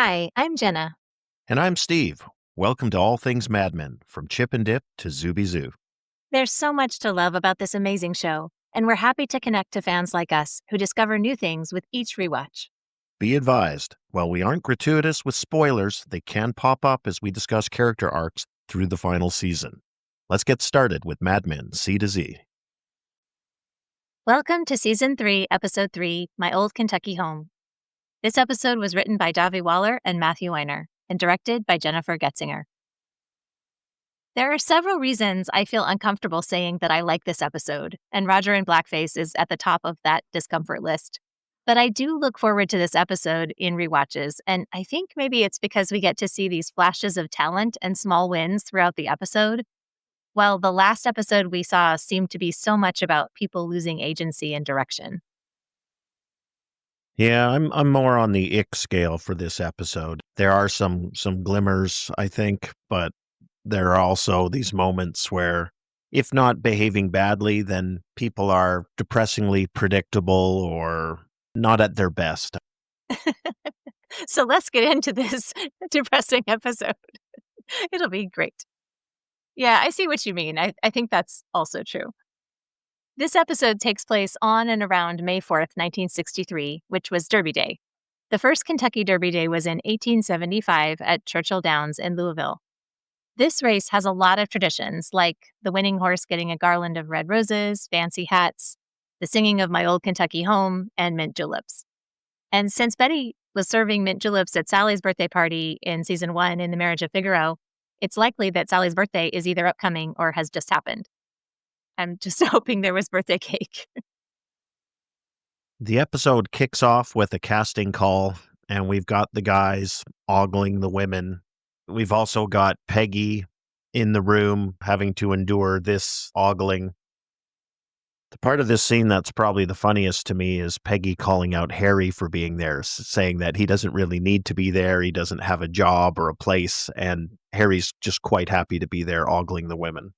Hi, I'm Jenna. And I'm Steve. Welcome to All Things Mad Men, from Chip and Dip to Zooby Zoo. There's so much to love about this amazing show, and we're happy to connect to fans like us who discover new things with each rewatch. Be advised, while we aren't gratuitous with spoilers, they can pop up as we discuss character arcs through the final season. Let's get started with Mad Men C to Z. Welcome to Season 3, Episode 3, My Old Kentucky Home. This episode was written by Davi Waller and Matthew Weiner, and directed by Jennifer Getzinger. There are several reasons I feel uncomfortable saying that I like this episode, and Roger in Blackface is at the top of that discomfort list. But I do look forward to this episode in rewatches, and I think maybe it's because we get to see these flashes of talent and small wins throughout the episode, while the last episode we saw seemed to be so much about people losing agency and direction. Yeah, I'm more on the ick scale for this episode. There are some glimmers, I think, but there are also these moments where, if not behaving badly, then people are depressingly predictable or not at their best. So let's get into this depressing episode. It'll be great. Yeah, I see what you mean. I think that's also true. This episode takes place on and around May 4th, 1963, which was Derby Day. The first Kentucky Derby Day was in 1875 at Churchill Downs in Louisville. This race has a lot of traditions, like the winning horse getting a garland of red roses, fancy hats, the singing of My Old Kentucky Home, and mint juleps. And since Betty was serving mint juleps at Sally's birthday party in Season 1 in The Marriage of Figaro, it's likely that Sally's birthday is either upcoming or has just happened. I'm just hoping there was birthday cake. The episode kicks off with a casting call, and we've got the guys ogling the women. We've also got Peggy in the room having to endure this ogling. The part of this scene that's probably the funniest to me is Peggy calling out Harry for being there, saying that he doesn't really need to be there, he doesn't have a job or a place, and Harry's just quite happy to be there ogling the women.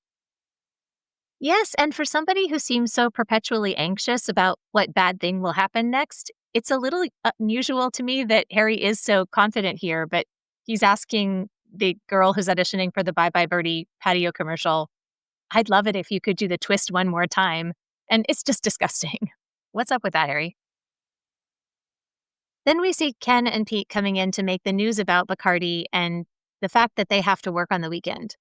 Yes, and for somebody who seems so perpetually anxious about what bad thing will happen next, it's a little unusual to me that Harry is so confident here, but he's asking the girl who's auditioning for the Bye Bye Birdie patio commercial, I'd love it if you could do the twist one more time. And it's just disgusting. What's up with that, Harry? Then we see Ken and Pete coming in to make the news about Bacardi and the fact that they have to work on the weekend.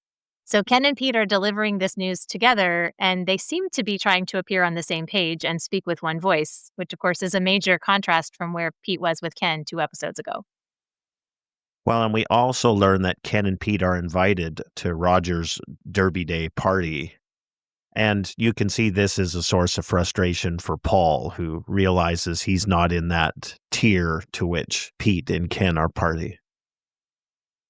So Ken and Pete are delivering this news together, and they seem to be trying to appear on the same page and speak with one voice, which of course is a major contrast from where Pete was with Ken 2 episodes ago. Well, and we also learn that Ken and Pete are invited to Roger's Derby Day party. And you can see this as a source of frustration for Paul, who realizes he's not in that tier to which Pete and Ken are party.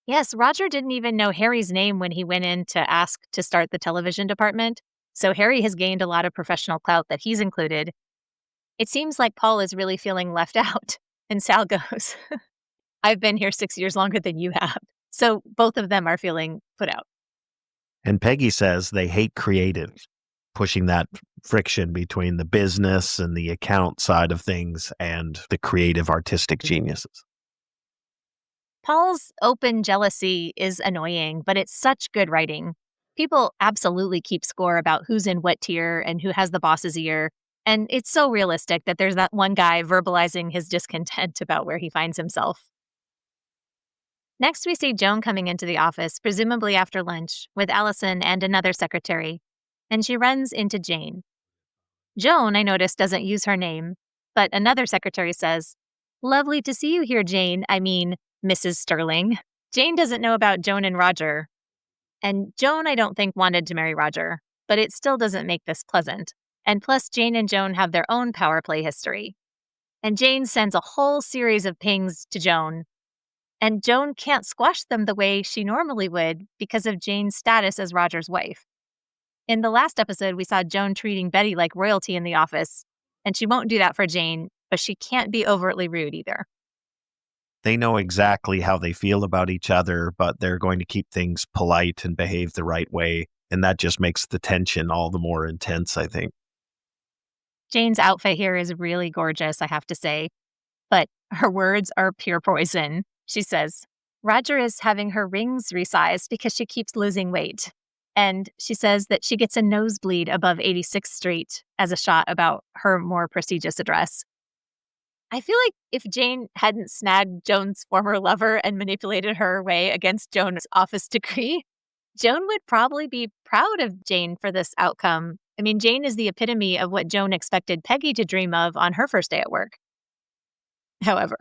Yes, Roger didn't even know Harry's name when he went in to ask to start the television department. So Harry has gained a lot of professional clout that he's included. It seems like Paul is really feeling left out. And Sal goes, I've been here 6 years longer than you have. So both of them are feeling put out. And Peggy says they hate creative, pushing that friction between the business and the account side of things and the creative artistic geniuses. Paul's open jealousy is annoying, but it's such good writing. People absolutely keep score about who's in what tier and who has the boss's ear. And it's so realistic that there's that one guy verbalizing his discontent about where he finds himself. Next, we see Joan coming into the office, presumably after lunch, with Allison and another secretary, and she runs into Jane. Joan, I noticed, doesn't use her name, but another secretary says, "Lovely to see you here, Jane. I mean, Mrs. Sterling." Jane doesn't know about Joan and Roger. And Joan, I don't think, wanted to marry Roger, but it still doesn't make this pleasant. And plus, Jane and Joan have their own power play history. And Jane sends a whole series of pings to Joan. And Joan can't squash them the way she normally would because of Jane's status as Roger's wife. In the last episode, we saw Joan treating Betty like royalty in the office, and she won't do that for Jane, but she can't be overtly rude either. They know exactly how they feel about each other, but they're going to keep things polite and behave the right way, and that just makes the tension all the more intense, I think. Jane's outfit here is really gorgeous, I have to say, but her words are pure poison. She says, Roger is having her rings resized because she keeps losing weight. And she says that she gets a nosebleed above 86th Street as a shot about her more prestigious address. I feel like if Jane hadn't snagged Joan's former lover and manipulated her way against Joan's office degree, Joan would probably be proud of Jane for this outcome. I mean, Jane is the epitome of what Joan expected Peggy to dream of on her first day at work. However,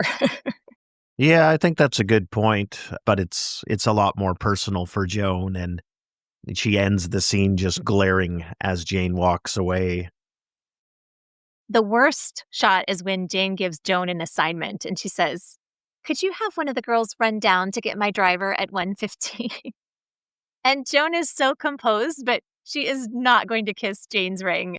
Yeah, I think that's a good point, but it's a lot more personal for Joan, and she ends the scene just glaring as Jane walks away. the worst shot is when Jane gives Joan an assignment and she says, could you have one of the girls run down to get my driver at 1:15? And Joan is so composed, but she is not going to kiss Jane's ring.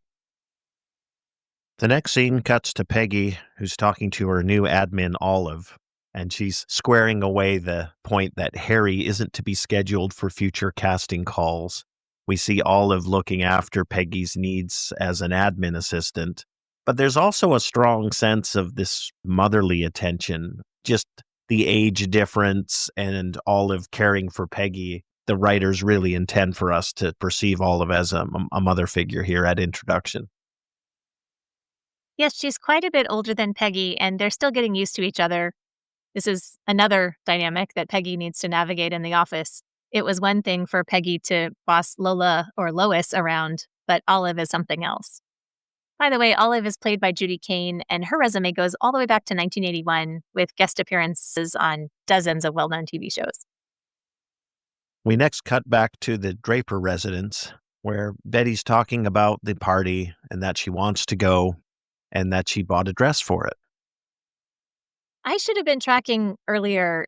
The next scene cuts to Peggy, who's talking to her new admin, Olive, and she's squaring away the point that Harry isn't to be scheduled for future casting calls. We see Olive looking after Peggy's needs as an admin assistant, but there's also a strong sense of this motherly attention, just the age difference and Olive caring for Peggy. The writers really intend for us to perceive Olive as a mother figure here at introduction. Yes, she's quite a bit older than Peggy, and they're still getting used to each other. This is another dynamic that Peggy needs to navigate in the office. It was one thing for Peggy to boss Lola or Lois around, but Olive is something else. By the way, Olive is played by Judy Kane, and her resume goes all the way back to 1981 with guest appearances on dozens of well-known TV shows. We next cut back to the Draper residence, where Betty's talking about the party and that she wants to go and that she bought a dress for it. I should have been tracking earlier.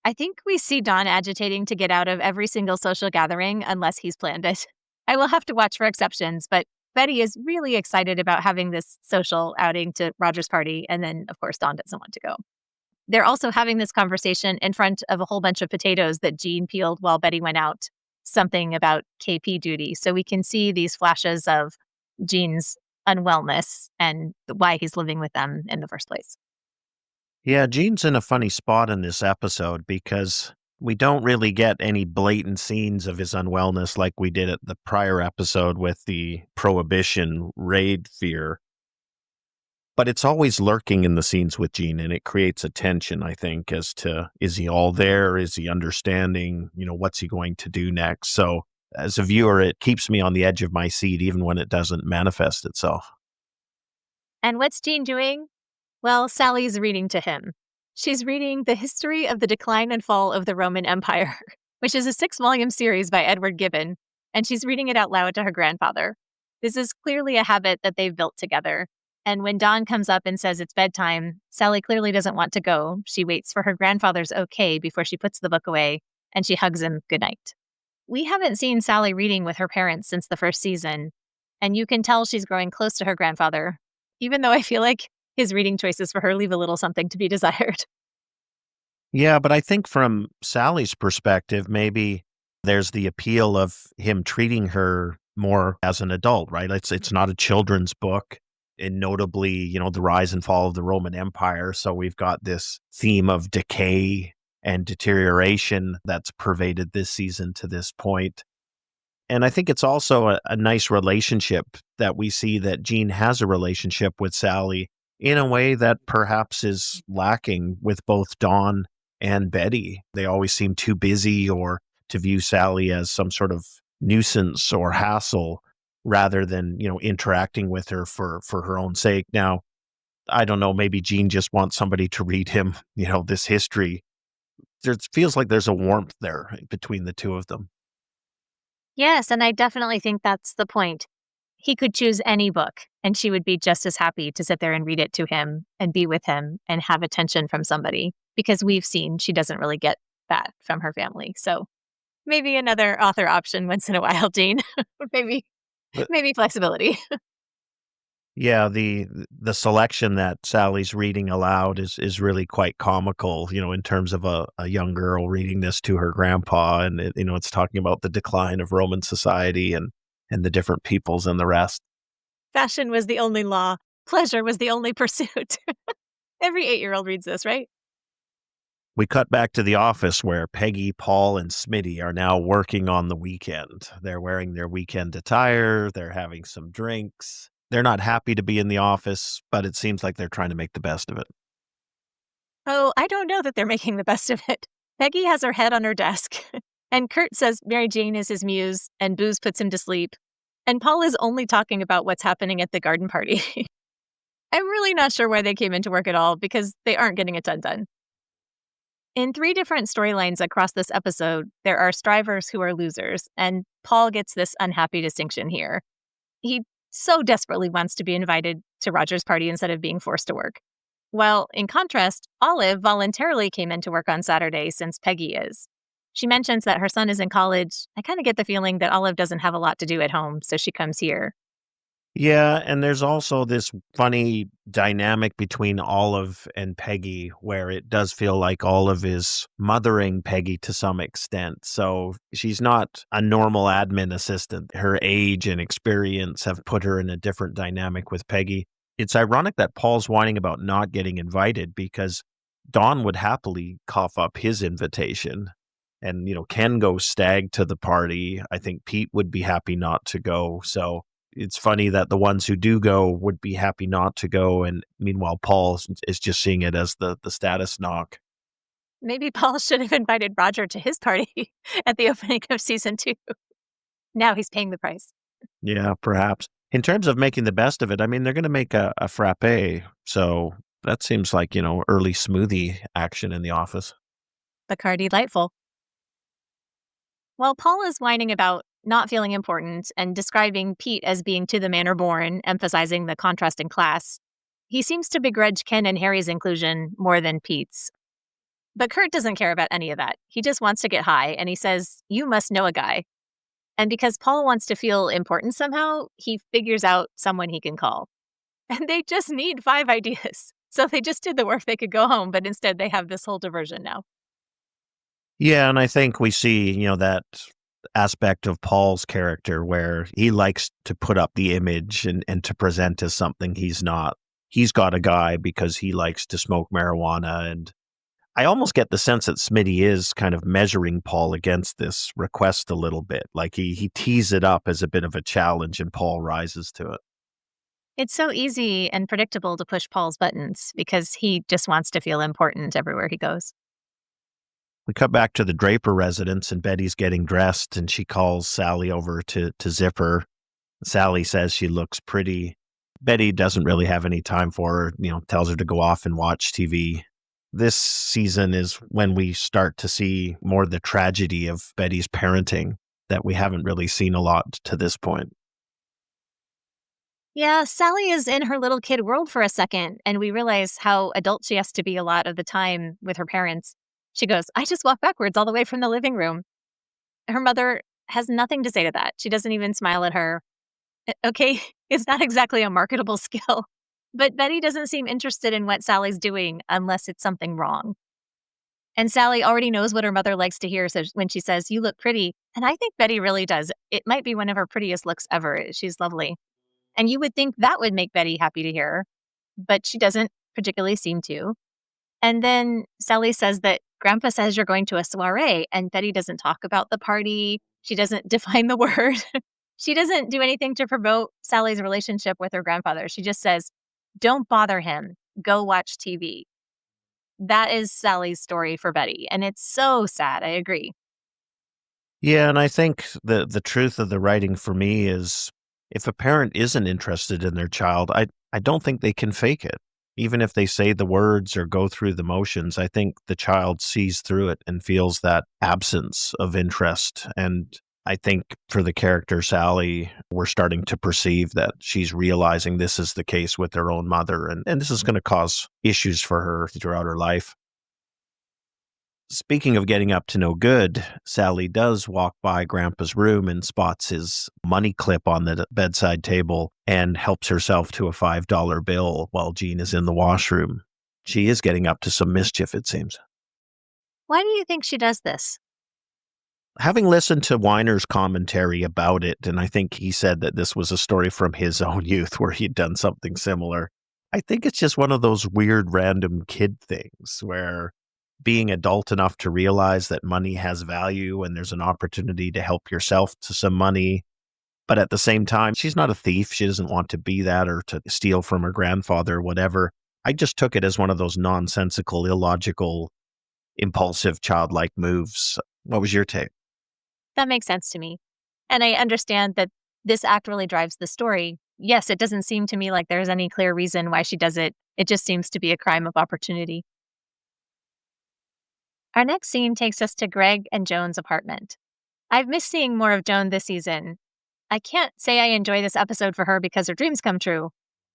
I think we see Don agitating to get out of every single social gathering unless he's planned it. I will have to watch for exceptions, but Betty is really excited about having this social outing to Roger's party, and then, of course, Don doesn't want to go. They're also having this conversation in front of a whole bunch of potatoes that Jean peeled while Betty went out, something about KP duty. So we can see these flashes of Jean's unwellness and why he's living with them in the first place. Yeah, Jean's in a funny spot in this episode because we don't really get any blatant scenes of his unwellness like we did at the prior episode with the prohibition raid fear. But it's always lurking in the scenes with Jean, and it creates a tension, I think, as to, is he all there? Is he understanding? What's he going to do next? So as a viewer, it keeps me on the edge of my seat, even when it doesn't manifest itself. And what's Jean doing? Well, Sally's reading to him. She's reading The History of the Decline and Fall of the Roman Empire, which is a 6-volume series by Edward Gibbon, and she's reading it out loud to her grandfather. This is clearly a habit that they've built together. And when Dawn comes up and says it's bedtime, Sally clearly doesn't want to go. She waits for her grandfather's okay before she puts the book away, and she hugs him goodnight. We haven't seen Sally reading with her parents since the first season, and you can tell she's growing close to her grandfather, even though I feel like his reading choices for her leave a little something to be desired. Yeah, but I think from Sally's perspective, maybe there's the appeal of him treating her more as an adult, right? It's not a children's book. And notably, the rise and fall of the Roman Empire. So we've got this theme of decay and deterioration that's pervaded this season to this point. And I think it's also a nice relationship that we see that Jean has a relationship with Sally in a way that perhaps is lacking with both Dawn and Betty. They always seem too busy or to view Sally as some sort of nuisance or hassle rather than, interacting with her for her own sake. Now, I don't know, maybe Jean just wants somebody to read him, this history. There feels like there's a warmth there between the two of them. Yes, and I definitely think that's the point. He could choose any book, and she would be just as happy to sit there and read it to him and be with him and have attention from somebody, because we've seen she doesn't really get that from her family. So maybe another author option once in a while, Jean. maybe But maybe flexibility. yeah, the selection that Sally's reading aloud is really quite comical, in terms of a young girl reading this to her grandpa, and it's talking about the decline of Roman society and the different peoples and the rest. Fashion was the only law. Pleasure was the only pursuit. Every 8-year-old reads this, right? We cut back to the office where Peggy, Paul, and Smitty are now working on the weekend. They're wearing their weekend attire, they're having some drinks. They're not happy to be in the office, but it seems like they're trying to make the best of it. Oh, I don't know that they're making the best of it. Peggy has her head on her desk, and Kurt says Mary Jane is his muse, and booze puts him to sleep. And Paul is only talking about what's happening at the garden party. I'm really not sure why they came into work at all because they aren't getting a ton done. In 3 different storylines across this episode, there are strivers who are losers, and Paul gets this unhappy distinction here. He so desperately wants to be invited to Roger's party instead of being forced to work. While, in contrast, Olive voluntarily came into work on Saturday since Peggy is. She mentions that her son is in college. I kind of get the feeling that Olive doesn't have a lot to do at home, so she comes here. Yeah, and there's also this funny dynamic between Olive and Peggy where it does feel like Olive is mothering Peggy to some extent. So she's not a normal admin assistant. Her age and experience have put her in a different dynamic with Peggy. It's ironic that Paul's whining about not getting invited because Don would happily cough up his invitation. And, Ken goes stag to the party. I think Pete would be happy not to go. So it's funny that the ones who do go would be happy not to go. And meanwhile, Paul is just seeing it as the status knock. Maybe Paul should have invited Roger to his party at the opening of season 2. Now he's paying the price. Yeah, perhaps. In terms of making the best of it, I mean, they're going to make a frappe. So that seems like, early smoothie action in the office. Bacardi Lightful. While Paul is whining about not feeling important and describing Pete as being to the manner born, emphasizing the contrast in class, he seems to begrudge Ken and Harry's inclusion more than Pete's. But Kurt doesn't care about any of that. He just wants to get high, and he says, "You must know a guy." And because Paul wants to feel important somehow, he figures out someone he can call. And they just need 5 ideas. So they just did the work, they could go home, but instead they have this whole diversion now. Yeah, and I think we see, that aspect of Paul's character where he likes to put up the image and to present as something he's not. He's got a guy because he likes to smoke marijuana. And I almost get the sense that Smitty is kind of measuring Paul against this request a little bit. Like he tees it up as a bit of a challenge and Paul rises to it. It's so easy and predictable to push Paul's buttons because he just wants to feel important everywhere he goes. We cut back to the Draper residence and Betty's getting dressed and she calls Sally over to zip her. Sally says she looks pretty. Betty doesn't really have any time for her, tells her to go off and watch TV. This season is when we start to see more the tragedy of Betty's parenting that we haven't really seen a lot to this point. Yeah, Sally is in her little kid world for a second, and we realize how adult she has to be a lot of the time with her parents. She goes, "I just walk backwards all the way from the living room." Her mother has nothing to say to that. She doesn't even smile at her. Okay, it's not exactly a marketable skill, but Betty doesn't seem interested in what Sally's doing unless it's something wrong. And Sally already knows what her mother likes to hear, so when she says, "You look pretty," and I think Betty really does. It might be one of her prettiest looks ever. She's lovely. And you would think that would make Betty happy to hear, but she doesn't particularly seem to. And then Sally says that Grandpa says you're going to a soiree, and Betty doesn't talk about the party. She doesn't define the word. She doesn't do anything to promote Sally's relationship with her grandfather. She just says, "Don't bother him. Go watch TV." That is Sally's story for Betty, and it's so sad. I agree. Yeah, and I think the truth of the writing for me is if a parent isn't interested in their child, I don't think they can fake it. Even if they say the words or go through the motions, I think the child sees through it and feels that absence of interest. And I think for the character Sally, we're starting to perceive that she's realizing this is the case with her own mother, and this is going to cause issues for her throughout her life. Speaking of getting up to no good, Sally does walk by Grandpa's room and spots his money clip on the bedside table and helps herself to a $5 bill while Jean is in the washroom. She is getting up to some mischief, it seems. Why do you think she does this? Having listened to Weiner's commentary about it, and I think he said that this was a story from his own youth where he'd done something similar, I think it's just one of those weird random kid things where being adult enough to realize that money has value and there's an opportunity to help yourself to some money. But at the same time, she's not a thief. She doesn't want to be that or to steal from her grandfather or whatever. I just took it as one of those nonsensical, illogical, impulsive, childlike moves. What was your take? That makes sense to me. And I understand that this act really drives the story. Yes, it doesn't seem to me like there's any clear reason why she does it. It just seems to be a crime of opportunity. Our next scene takes us to Greg and Joan's apartment. I've missed seeing more of Joan this season. I can't say I enjoy this episode for her because her dreams come true,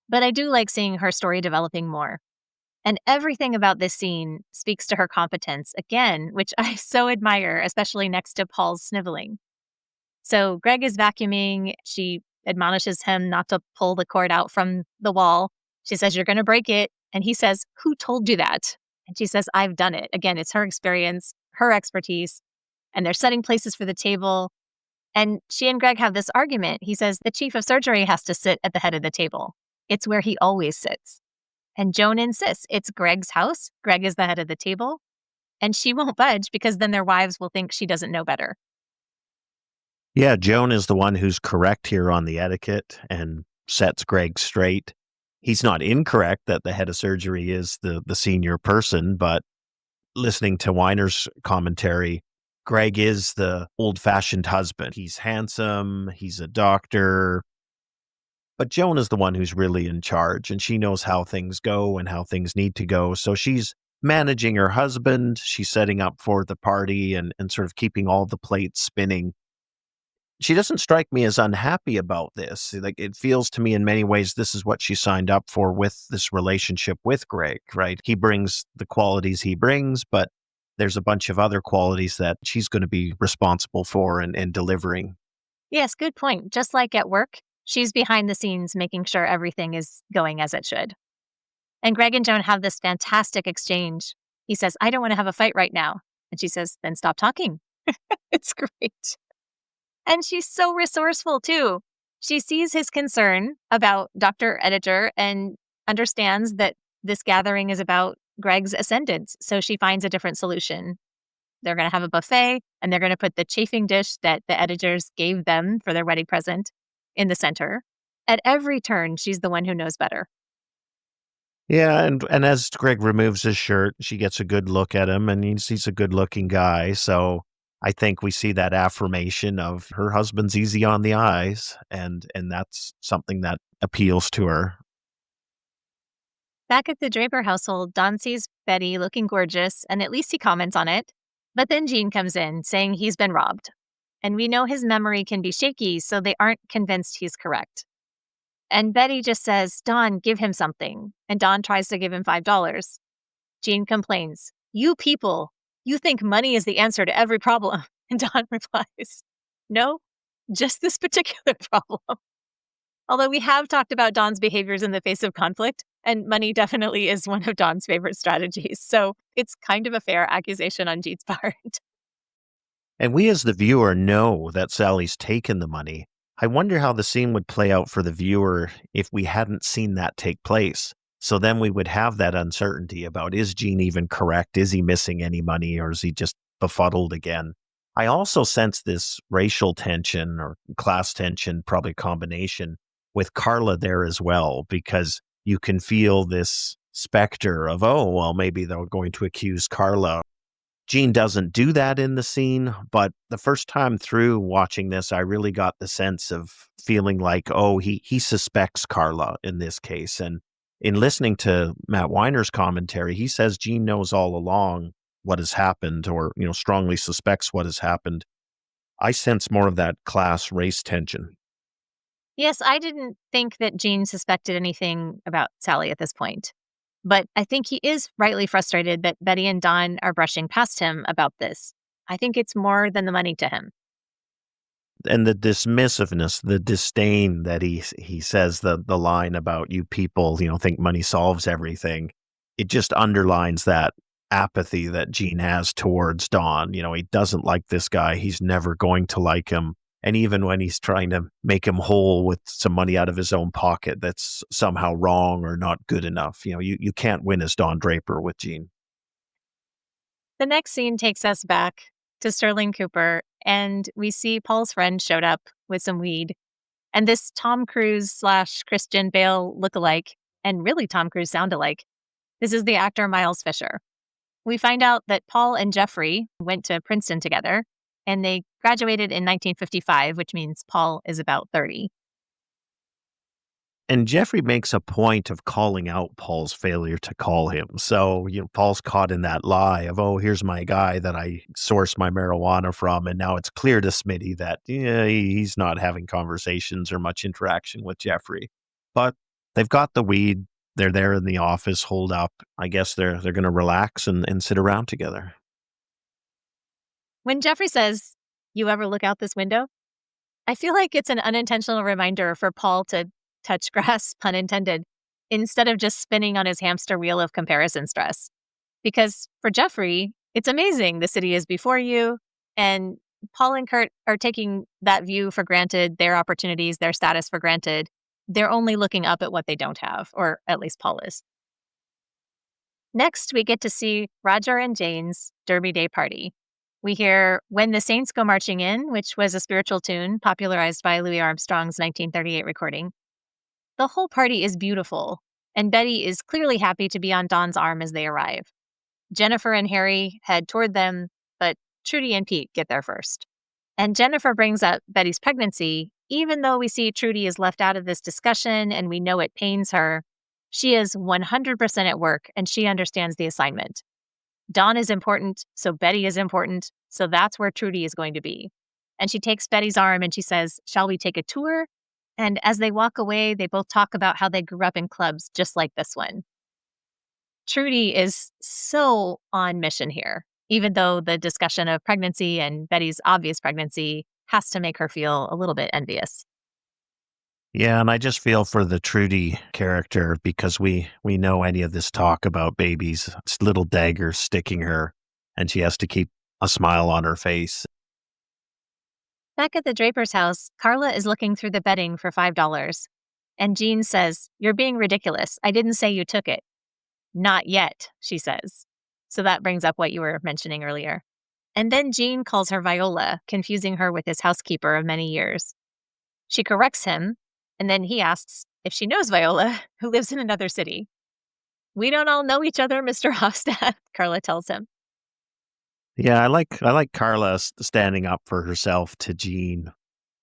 but I do like seeing her story developing more. And everything about this scene speaks to her competence, again, which I so admire, especially next to Paul's sniveling. So Greg is vacuuming. She admonishes him not to pull the cord out from the wall. She says, "You're going to break it." And he says, "Who told you that?" And she says, "I've done it." Again, it's her experience, her expertise. And they're setting places for the table. And she and Greg have this argument. He says the chief of surgery has to sit at the head of the table. It's where he always sits. And Joan insists it's Greg's house. Greg is the head of the table. And she won't budge because then their wives will think she doesn't know better. Yeah, Joan is the one who's correct here on the etiquette and sets Greg straight. He's not incorrect that the head of surgery is the senior person, but listening to Weiner's commentary, Greg is the old-fashioned husband. He's handsome, he's a doctor, but Joan is the one who's really in charge, and she knows how things go and how things need to go. So she's managing her husband, she's setting up for the party and sort of keeping all the plates spinning. She doesn't strike me as unhappy about this. Like, it feels to me in many ways this is what she signed up for with this relationship with Greg, right? He brings the qualities he brings, but there's a bunch of other qualities that she's going to be responsible for and delivering. Yes, good point. Just like at work, she's behind the scenes making sure everything is going as it should. And Greg and Joan have this fantastic exchange. He says, "I don't want to have a fight right now." And she says, "Then stop talking." It's great. And she's so resourceful, too. She sees his concern about Dr. Ettinger and understands that this gathering is about Greg's ascendance. So she finds a different solution. They're going to have a buffet, and they're going to put the chafing dish that the Ettingers gave them for their wedding present in the center. At every turn, she's the one who knows better. Yeah, and as Greg removes his shirt, she gets a good look at him, and he's a good-looking guy. So I think we see that affirmation of her husband's easy on the eyes, and that's something that appeals to her. Back at the Draper household, Don sees Betty looking gorgeous, and at least he comments on it. But then Jean comes in, saying he's been robbed. And we know his memory can be shaky, so they aren't convinced he's correct. And Betty just says, "Don, give him something." And Don tries to give him $5. Jean complains, "You people, you think money is the answer to every problem." And Don replies, "No, just this particular problem." Although we have talked about Don's behaviors in the face of conflict, and money definitely is one of Don's favorite strategies. So it's kind of a fair accusation on Jean's part. And we as the viewer know that Sally's taken the money. I wonder how the scene would play out for the viewer if we hadn't seen that take place. So then we would have that uncertainty about, is Gene even correct? Is he missing any money, or is he just befuddled again? I also sense this racial tension or class tension, probably a combination, with Carla there as well, because you can feel this specter of, oh, well, maybe they're going to accuse Carla. Gene doesn't do that in the scene, but the first time through watching this, I really got the sense of feeling like, oh, he suspects Carla in this case. And in listening to Matt Weiner's commentary, he says Gene knows all along what has happened, or, strongly suspects what has happened. I sense more of that class race tension. Yes, I didn't think that Gene suspected anything about Sally at this point. But I think he is rightly frustrated that Betty and Don are brushing past him about this. I think it's more than the money to him. And the dismissiveness, the disdain that he says, the line about, you people, think money solves everything. It just underlines that apathy that Gene has towards Don. He doesn't like this guy. He's never going to like him. And even when he's trying to make him whole with some money out of his own pocket, that's somehow wrong or not good enough. You can't win as Don Draper with Gene. The next scene takes us back to Sterling Cooper, and we see Paul's friend showed up with some weed. And this Tom Cruise slash Christian Bale lookalike, and really Tom Cruise sound alike, this is the actor Miles Fisher. We find out that Paul and Jeffrey went to Princeton together, and they graduated in 1955, which means Paul is about 30. And Jeffrey makes a point of calling out Paul's failure to call him. So, Paul's caught in that lie of, oh, here's my guy that I source my marijuana from. And now it's clear to Smitty that he's not having conversations or much interaction with Jeffrey. But they've got the weed. They're there in the office, holed up. I guess they're going to relax and sit around together. When Jeffrey says, "You ever look out this window?" I feel like it's an unintentional reminder for Paul to touch grass, pun intended, instead of just spinning on his hamster wheel of comparison stress. Because for Jeffrey, it's amazing the city is before you, and Paul and Kurt are taking that view for granted, their opportunities, their status for granted. They're only looking up at what they don't have, or at least Paul is. Next, we get to see Roger and Jane's Derby Day party. We hear When the Saints Go Marching In, which was a spiritual tune popularized by Louis Armstrong's 1938 recording. The whole party is beautiful, and Betty is clearly happy to be on Don's arm as they arrive. Jennifer and Harry head toward them, but Trudy and Pete get there first. And Jennifer brings up Betty's pregnancy, even though we see Trudy is left out of this discussion and we know it pains her. She is 100% at work, and she understands the assignment. Don is important, so Betty is important, so that's where Trudy is going to be. And she takes Betty's arm and she says, "Shall we take a tour?" And as they walk away, they both talk about how they grew up in clubs just like this one. Trudy is so on mission here, even though the discussion of pregnancy and Betty's obvious pregnancy has to make her feel a little bit envious. Yeah, and I just feel for the Trudy character because we know any of this talk about babies, it's little daggers sticking her, and she has to keep a smile on her face. Back at the Draper's house, Carla is looking through the bedding for $5. And Jean says, "You're being ridiculous. I didn't say you took it." "Not yet," she says. So that brings up what you were mentioning earlier. And then Jean calls her Viola, confusing her with his housekeeper of many years. She corrects him, and then he asks if she knows Viola, who lives in another city. "We don't all know each other, Mr. Hofstadt," Carla tells him. Yeah, I like Carla standing up for herself to Jean.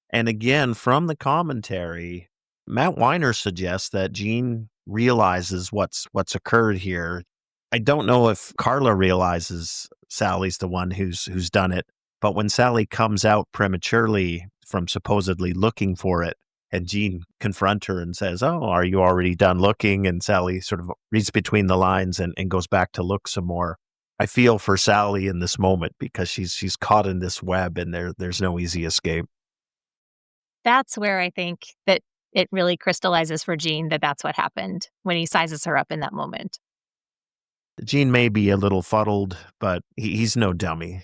And again, from the commentary, Matt Weiner suggests that Jean realizes what's occurred here. I don't know if Carla realizes Sally's the one who's done it, but when Sally comes out prematurely from supposedly looking for it, and Jean confronts her and says, "Oh, are you already done looking?" And Sally sort of reads between the lines and goes back to look some more. I feel for Sally in this moment because she's caught in this web and there's no easy escape. That's where I think that it really crystallizes for Jean that that's what happened when he sizes her up in that moment. Gene may be a little fuddled, but he's no dummy.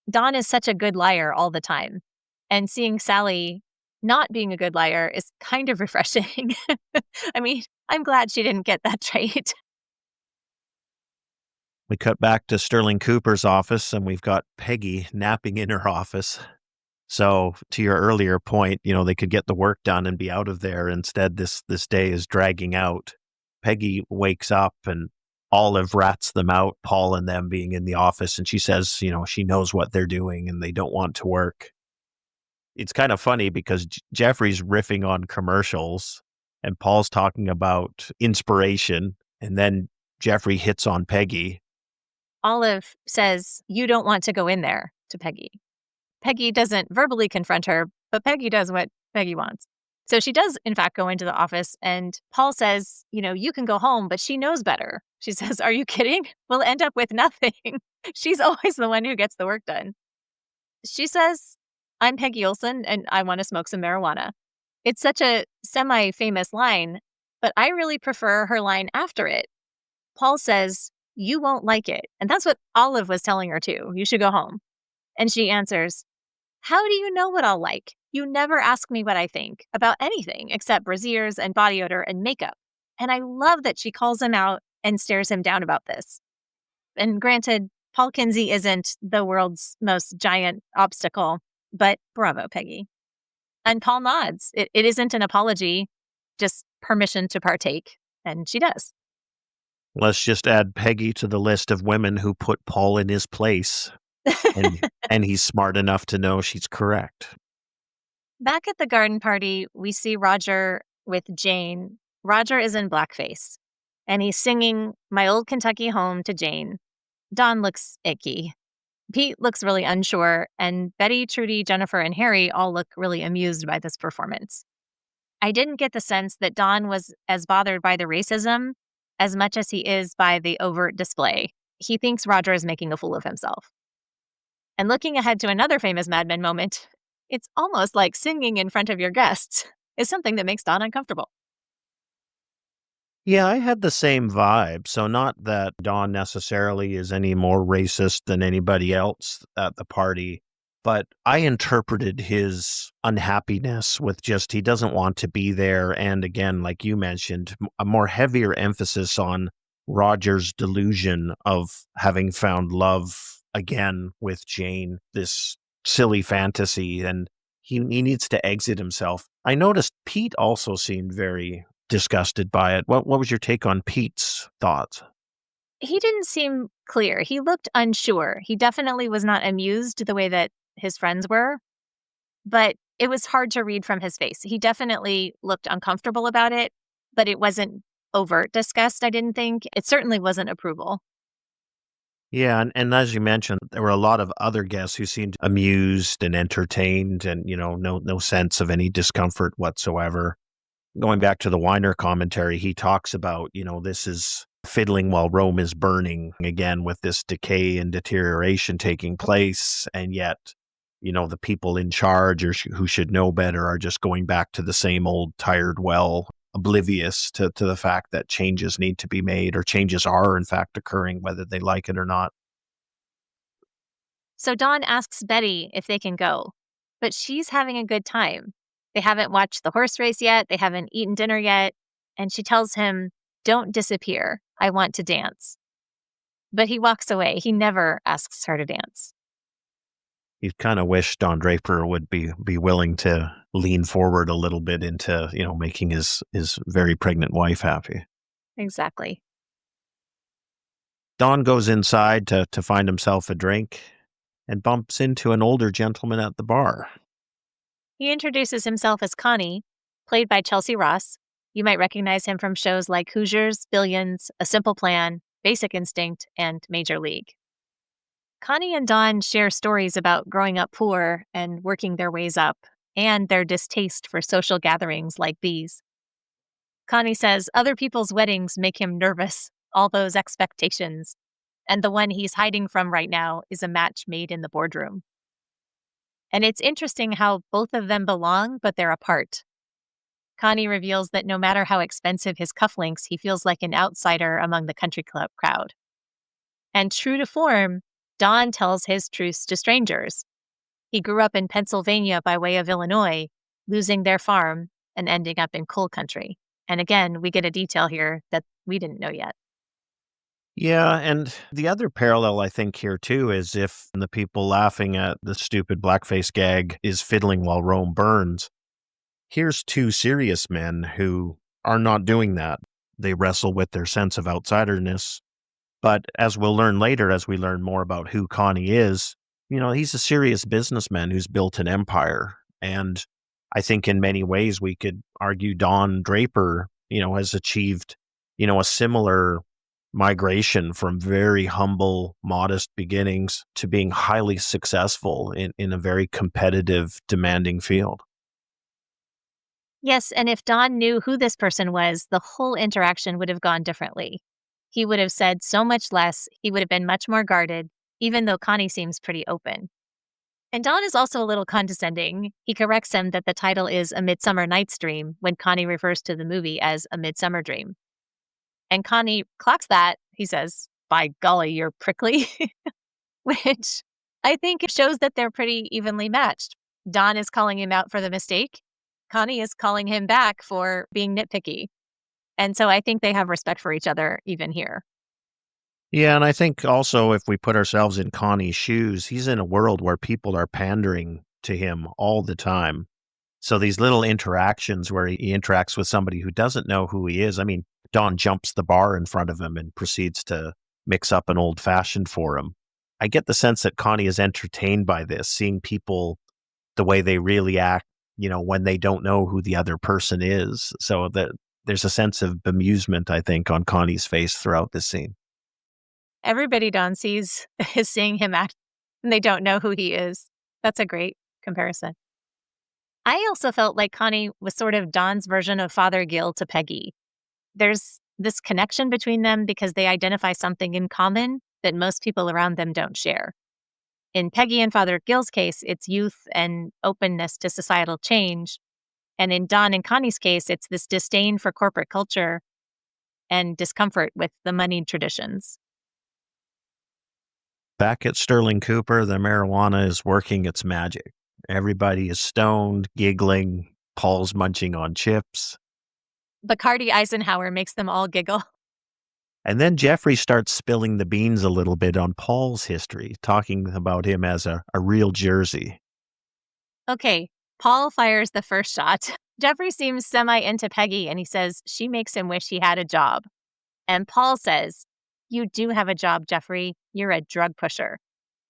Don is such a good liar all the time. And seeing Sally not being a good liar is kind of refreshing. I mean, I'm glad she didn't get that trait. We cut back to Sterling Cooper's office, and we've got Peggy napping in her office. So, to your earlier point, they could get the work done and be out of there. Instead, this day is dragging out. Peggy wakes up, and Olive rats them out, Paul and them being in the office, and she says, she knows what they're doing and they don't want to work. It's kind of funny because Jeffrey's riffing on commercials and Paul's talking about inspiration, and then Jeffrey hits on Peggy. Olive says, "You don't want to go in there," to Peggy. Peggy doesn't verbally confront her, but Peggy does what Peggy wants. So she does, in fact, go into the office, and Paul says, "You can go home," but she knows better. She says, "Are you kidding? We'll end up with nothing." She's always the one who gets the work done. She says, "I'm Peggy Olson, and I want to smoke some marijuana." It's such a semi-famous line, but I really prefer her line after it. Paul says, "You won't like it." And that's what Olive was telling her too. "You should go home." And she answers, "How do you know what I'll like? You never ask me what I think about anything except brassieres and body odor and makeup." And I love that she calls him out and stares him down about this. And granted, Paul Kinsey isn't the world's most giant obstacle, but bravo, Peggy. And Paul nods. It isn't an apology, just permission to partake. And she does. Let's just add Peggy to the list of women who put Paul in his place, and he's smart enough to know she's correct. Back at the garden party, we see Roger with Jane. Roger is in blackface, and he's singing My Old Kentucky Home to Jane. Don looks icky. Pete looks really unsure, and Betty, Trudy, Jennifer, and Harry all look really amused by this performance. I didn't get the sense that Don was as bothered by the racism as much as he is by the overt display. He thinks Roger is making a fool of himself. And looking ahead to another famous Mad Men moment, it's almost like singing in front of your guests is something that makes Don uncomfortable. Yeah, I had the same vibe. So, not that Don necessarily is any more racist than anybody else at the party, but I interpreted his unhappiness with just he doesn't want to be there. And again, like you mentioned, a more heavier emphasis on Roger's delusion of having found love again with Jane, this silly fantasy. And he needs to exit himself. I noticed Pete also seemed very disgusted by it. What was your take on Pete's thoughts? He didn't seem clear. He looked unsure. He definitely was not amused the way that his friends were, but it was hard to read from his face. He definitely looked uncomfortable about it, but it wasn't overt disgust, I didn't think. It certainly wasn't approval. Yeah, and as you mentioned, there were a lot of other guests who seemed amused and entertained and, no sense of any discomfort whatsoever. Going back to the Weiner commentary, he talks about, this is fiddling while Rome is burning again with this decay and deterioration taking place. And yet, the people in charge or who should know better are just going back to the same old tired well, oblivious to the fact that changes need to be made or changes are in fact occurring, whether they like it or not. So Dawn asks Betty if they can go, but she's having a good time. They haven't watched the horse race yet, they haven't eaten dinner yet, and she tells him, "Don't disappear. I want to dance." But he walks away. He never asks her to dance. You kind of wish Don Draper would be willing to lean forward a little bit into, making his very pregnant wife happy. Exactly. Don goes inside to find himself a drink and bumps into an older gentleman at the bar. He introduces himself as Connie, played by Chelsea Ross. You might recognize him from shows like Hoosiers, Billions, A Simple Plan, Basic Instinct, and Major League. Connie and Don share stories about growing up poor and working their ways up, and their distaste for social gatherings like these. Connie says other people's weddings make him nervous, all those expectations, and the one he's hiding from right now is a match made in the boardroom. And it's interesting how both of them belong, but they're apart. Connie reveals that no matter how expensive his cufflinks, he feels like an outsider among the country club crowd. And true to form, Don tells his truths to strangers. He grew up in Pennsylvania by way of Illinois, losing their farm and ending up in coal country. And again, we get a detail here that we didn't know yet. Yeah, and the other parallel I think here too is if the people laughing at the stupid blackface gag is fiddling while Rome burns, here's two serious men who are not doing that. They wrestle with their sense of outsiderness. But as we'll learn later, as we learn more about who Connie is, he's a serious businessman who's built an empire. And I think in many ways we could argue Don Draper, has achieved, a similar migration from very humble, modest beginnings to being highly successful in a very competitive, demanding field. Yes, and if Don knew who this person was, the whole interaction would have gone differently. He would have said so much less, he would have been much more guarded, even though Connie seems pretty open. And Don is also a little condescending. He corrects him that the title is A Midsummer Night's Dream when Connie refers to the movie as A Midsummer Dream. And Connie clocks that. He says, "By golly, you're prickly," which I think shows that they're pretty evenly matched. Don is calling him out for the mistake. Connie is calling him back for being nitpicky. And so I think they have respect for each other even here. Yeah, and I think also if we put ourselves in Connie's shoes, he's in a world where people are pandering to him all the time. So these little interactions where he interacts with somebody who doesn't know who he is. I mean, Don jumps the bar in front of him and proceeds to mix up an old fashioned for him. I get the sense that Connie is entertained by this, seeing people the way they really act, when they don't know who the other person is. So that there's a sense of bemusement, I think, on Connie's face throughout this scene. Everybody Don sees is seeing him act, and they don't know who he is. That's a great comparison. I also felt like Connie was sort of Don's version of Father Gil to Peggy. There's this connection between them because they identify something in common that most people around them don't share. In Peggy and Father Gil's case, it's youth and openness to societal change. And in Don and Connie's case, it's this disdain for corporate culture and discomfort with the moneyed traditions. Back at Sterling Cooper, the marijuana is working its magic. Everybody is stoned, giggling. Paul's munching on chips. Bacardi Eisenhower makes them all giggle. And then Jeffrey starts spilling the beans a little bit on Paul's history, talking about him as a real Jersey. Okay, Paul fires the first shot. Jeffrey seems semi into Peggy and he says she makes him wish he had a job. And Paul says, "You do have a job, Jeffrey. You're a drug pusher."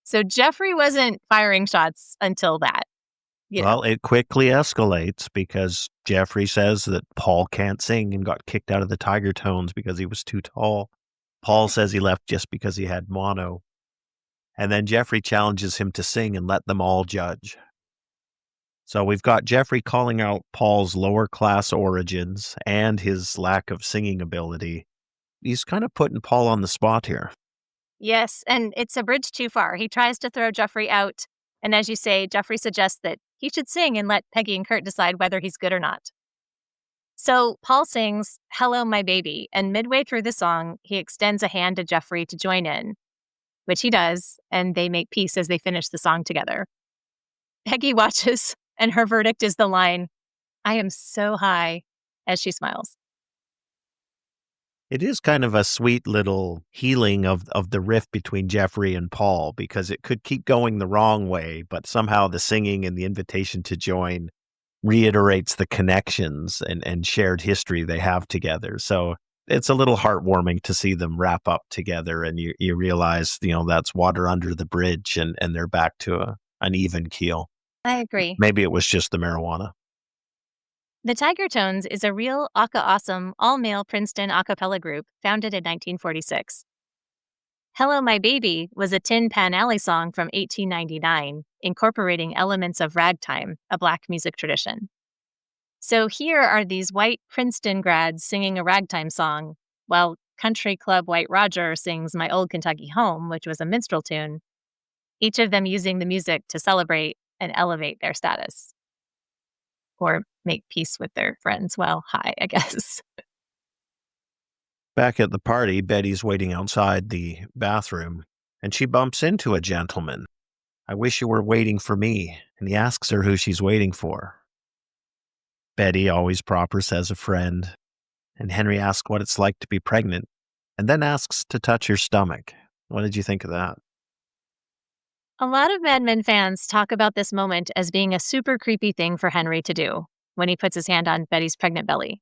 So Jeffrey wasn't firing shots until that. Well, it quickly escalates because Jeffrey says that Paul can't sing and got kicked out of the Tiger Tones because he was too tall. Paul says he left just because he had mono. And then Jeffrey challenges him to sing and let them all judge. So we've got Jeffrey calling out Paul's lower class origins and his lack of singing ability. He's kind of putting Paul on the spot here. Yes, and it's a bridge too far. He tries to throw Jeffrey out. And as you say, Jeffrey suggests that he should sing and let Peggy and Kurt decide whether he's good or not. So Paul sings "Hello, My Baby," and midway through the song, he extends a hand to Jeffrey to join in, which he does, and they make peace as they finish the song together. Peggy watches, and her verdict is the line, "I am so high," as she smiles. It is kind of a sweet little healing of the rift between Jeffrey and Paul because it could keep going the wrong way, but somehow the singing and the invitation to join reiterates the connections and shared history they have together. So it's a little heartwarming to see them wrap up together and you realize, that's water under the bridge and they're back to an even keel. I agree. Maybe it was just the marijuana. The Tiger Tones is a real awesome all-male Princeton a cappella group founded in 1946. "Hello, My Baby" was a Tin Pan Alley song from 1899, incorporating elements of ragtime, a Black music tradition. So here are these white Princeton grads singing a ragtime song, while Country Club White Roger sings "My Old Kentucky Home," which was a minstrel tune, each of them using the music to celebrate and elevate their status. Or make peace with their friends. Well, hi, I guess. Back at the party, Betty's waiting outside the bathroom and she bumps into a gentleman. "I wish you were waiting for me." And he asks her who she's waiting for. Betty, always proper, says a friend. And Henry asks what it's like to be pregnant and then asks to touch her stomach. What did you think of that? A lot of Mad Men fans talk about this moment as being a super creepy thing for Henry to do when he puts his hand on Betty's pregnant belly.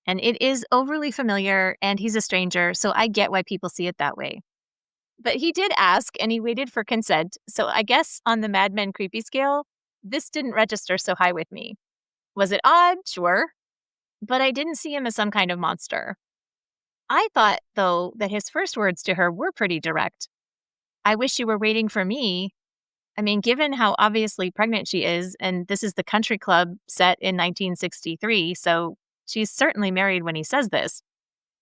And it is overly familiar, and he's a stranger, so I get why people see it that way. But he did ask, and he waited for consent, so I guess on the Mad Men creepy scale, this didn't register so high with me. Was it odd? Sure. But I didn't see him as some kind of monster. I thought, though, that his first words to her were pretty direct. "I wish you were waiting for me." I mean, given how obviously pregnant she is, and this is the country club set in 1963, so she's certainly married when he says this.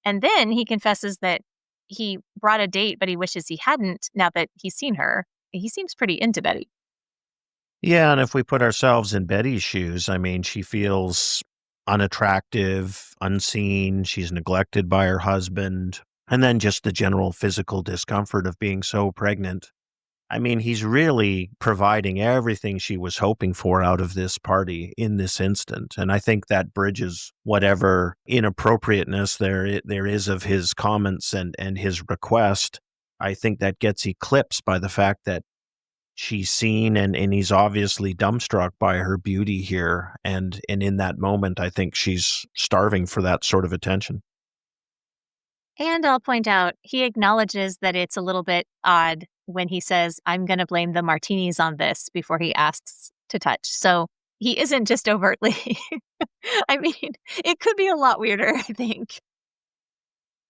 And then he confesses that he brought a date, but he wishes he hadn't now that he's seen her. He seems pretty into Betty. Yeah, and if we put ourselves in Betty's shoes, I mean, she feels unattractive, unseen, she's neglected by her husband, and then just the general physical discomfort of being so pregnant. I mean, he's really providing everything she was hoping for out of this party in this instant. And I think that bridges whatever inappropriateness there is of his comments and his request. I think that gets eclipsed by the fact that she's seen and he's obviously dumbstruck by her beauty here. And in that moment, I think she's starving for that sort of attention. And I'll point out, he acknowledges that it's a little bit odd when he says, I'm going to blame the martinis on this before he asks to touch. So he isn't just overtly. I mean, it could be a lot weirder, I think.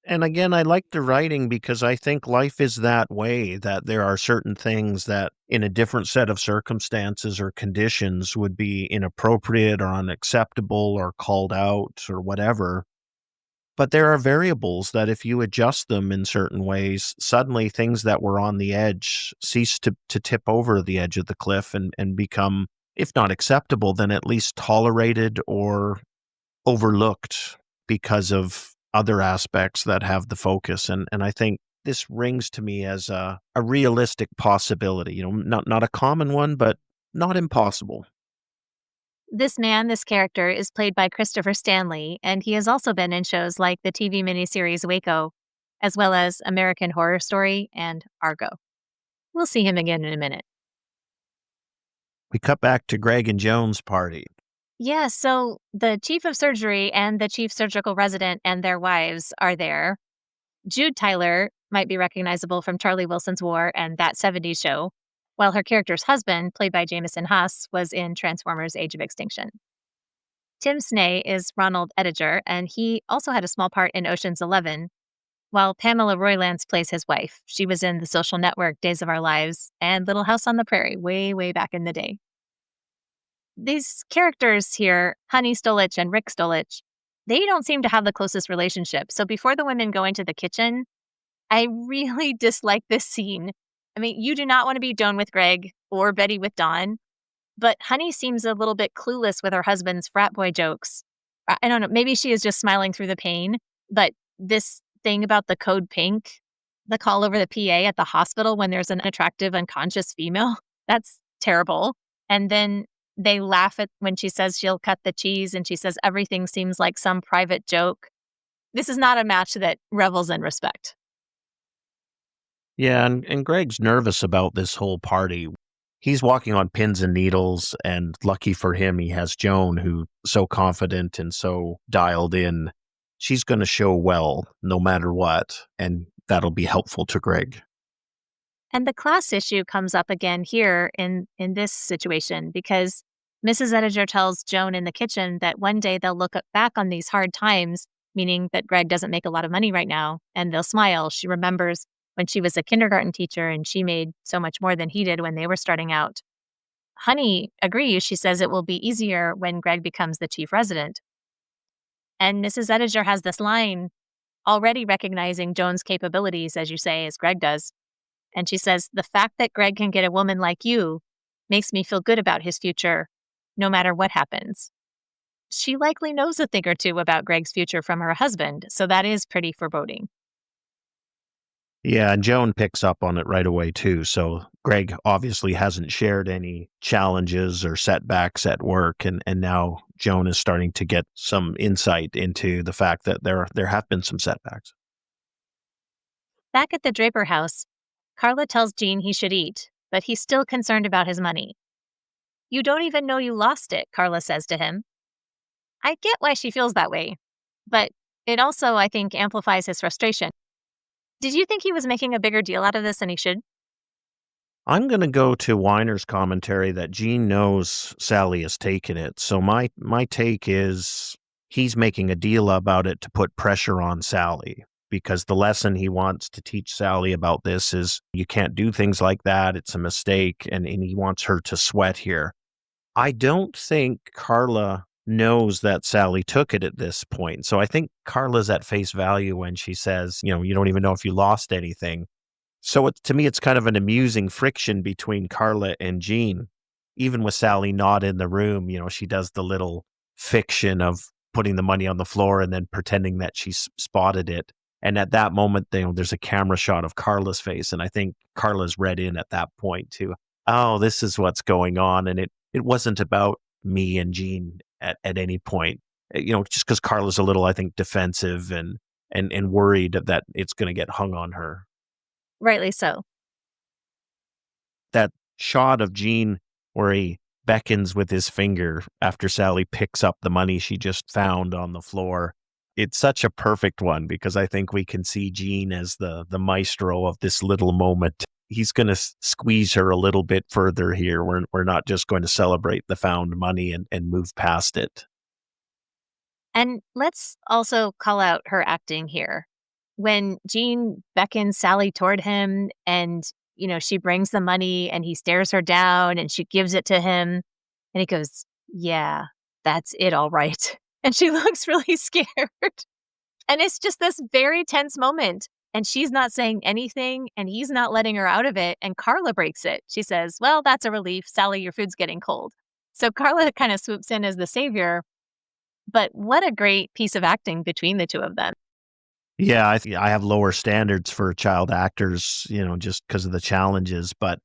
And again, I like the writing because I think life is that way, that there are certain things that in a different set of circumstances or conditions would be inappropriate or unacceptable or called out or whatever. But there are variables that if you adjust them in certain ways, suddenly things that were on the edge cease to tip over the edge of the cliff and become, if not acceptable, then at least tolerated or overlooked because of other aspects that have the focus. And I think this rings to me as a realistic possibility, not a common one, but not impossible. This man, this character, is played by Christopher Stanley, and he has also been in shows like the TV miniseries Waco, as well as American Horror Story and Argo. We'll see him again in a minute. We cut back to Greg and Joan's party. Yeah, so the chief of surgery and the chief surgical resident and their wives are there. Jude Tyler might be recognizable from Charlie Wilson's War and That 70s Show, while her character's husband, played by Jameson Huss, was in Transformers Age of Extinction. Tim Sney is Ronald Ettinger, and he also had a small part in Ocean's 11, while Pamela Roylance plays his wife. She was in The Social Network, Days of Our Lives, and Little House on the Prairie, way, way back in the day. These characters here, Honey Stolich and Rick Stolich, they don't seem to have the closest relationship. So before the women go into the kitchen, I really dislike this scene. I mean, you do not want to be Joan with Greg or Betty with Don, but Honey seems a little bit clueless with her husband's frat boy jokes. I don't know, maybe she is just smiling through the pain, but this thing about the code pink, the call over the PA at the hospital when there's an attractive unconscious female, that's terrible. And then they laugh at when she says she'll cut the cheese and she says everything seems like some private joke. This is not a match that revels in respect. Yeah, and Greg's nervous about this whole party. He's walking on pins and needles, and lucky for him, he has Joan, who's so confident and so dialed in. She's going to show well no matter what, and that'll be helpful to Greg. And the class issue comes up again here in this situation because Mrs. Ettinger tells Joan in the kitchen that one day they'll look back on these hard times, meaning that Greg doesn't make a lot of money right now, and they'll smile. She remembers when she was a kindergarten teacher and she made so much more than he did when they were starting out. Honey agrees. She says it will be easier when Greg becomes the chief resident. And Mrs. Ettinger has this line, already recognizing Joan's capabilities, as you say, as Greg does. And she says, the fact that Greg can get a woman like you makes me feel good about his future, no matter what happens. She likely knows a thing or two about Greg's future from her husband, so that is pretty foreboding. Yeah, and Joan picks up on it right away, too. So Greg obviously hasn't shared any challenges or setbacks at work, and now Joan is starting to get some insight into the fact that there have been some setbacks. Back at the Draper house, Carla tells Gene he should eat, but he's still concerned about his money. You don't even know you lost it, Carla says to him. I get why she feels that way, but it also, I think, amplifies his frustration. Did you think he was making a bigger deal out of this than he should? I'm going to go to Weiner's commentary that Gene knows Sally has taken it. So my take is he's making a deal about it to put pressure on Sally, because the lesson he wants to teach Sally about this is you can't do things like that. It's a mistake. And he wants her to sweat here. I don't think Carla knows that Sally took it at this point. So I think Carla's at face value when she says, you don't even know if you lost anything. So to me, it's kind of an amusing friction between Carla and Gene. Even with Sally not in the room, she does the little fiction of putting the money on the floor and then pretending that she spotted it. And at that moment, there's a camera shot of Carla's face. And I think Carla's read in at that point too. Oh, this is what's going on. And it wasn't about me and Jean at any point, just because Carla's a little, I think, defensive and worried that it's going to get hung on her. Rightly so. That shot of Jean where he beckons with his finger after Sally picks up the money she just found on the floor. It's such a perfect one because I think we can see Jean as the maestro of this little moment. He's going to squeeze her a little bit further here. We're not just going to celebrate the found money and move past it. And let's also call out her acting here. When Jean beckons Sally toward him and, she brings the money and he stares her down and she gives it to him and he goes, "Yeah, that's it, all right." And she looks really scared. And it's just this very tense moment. And she's not saying anything and he's not letting her out of it. And Carla breaks it. She says, "Well, that's a relief. Sally, your food's getting cold." So Carla kind of swoops in as the savior. But what a great piece of acting between the two of them. Yeah, I have lower standards for child actors, just because of the challenges. But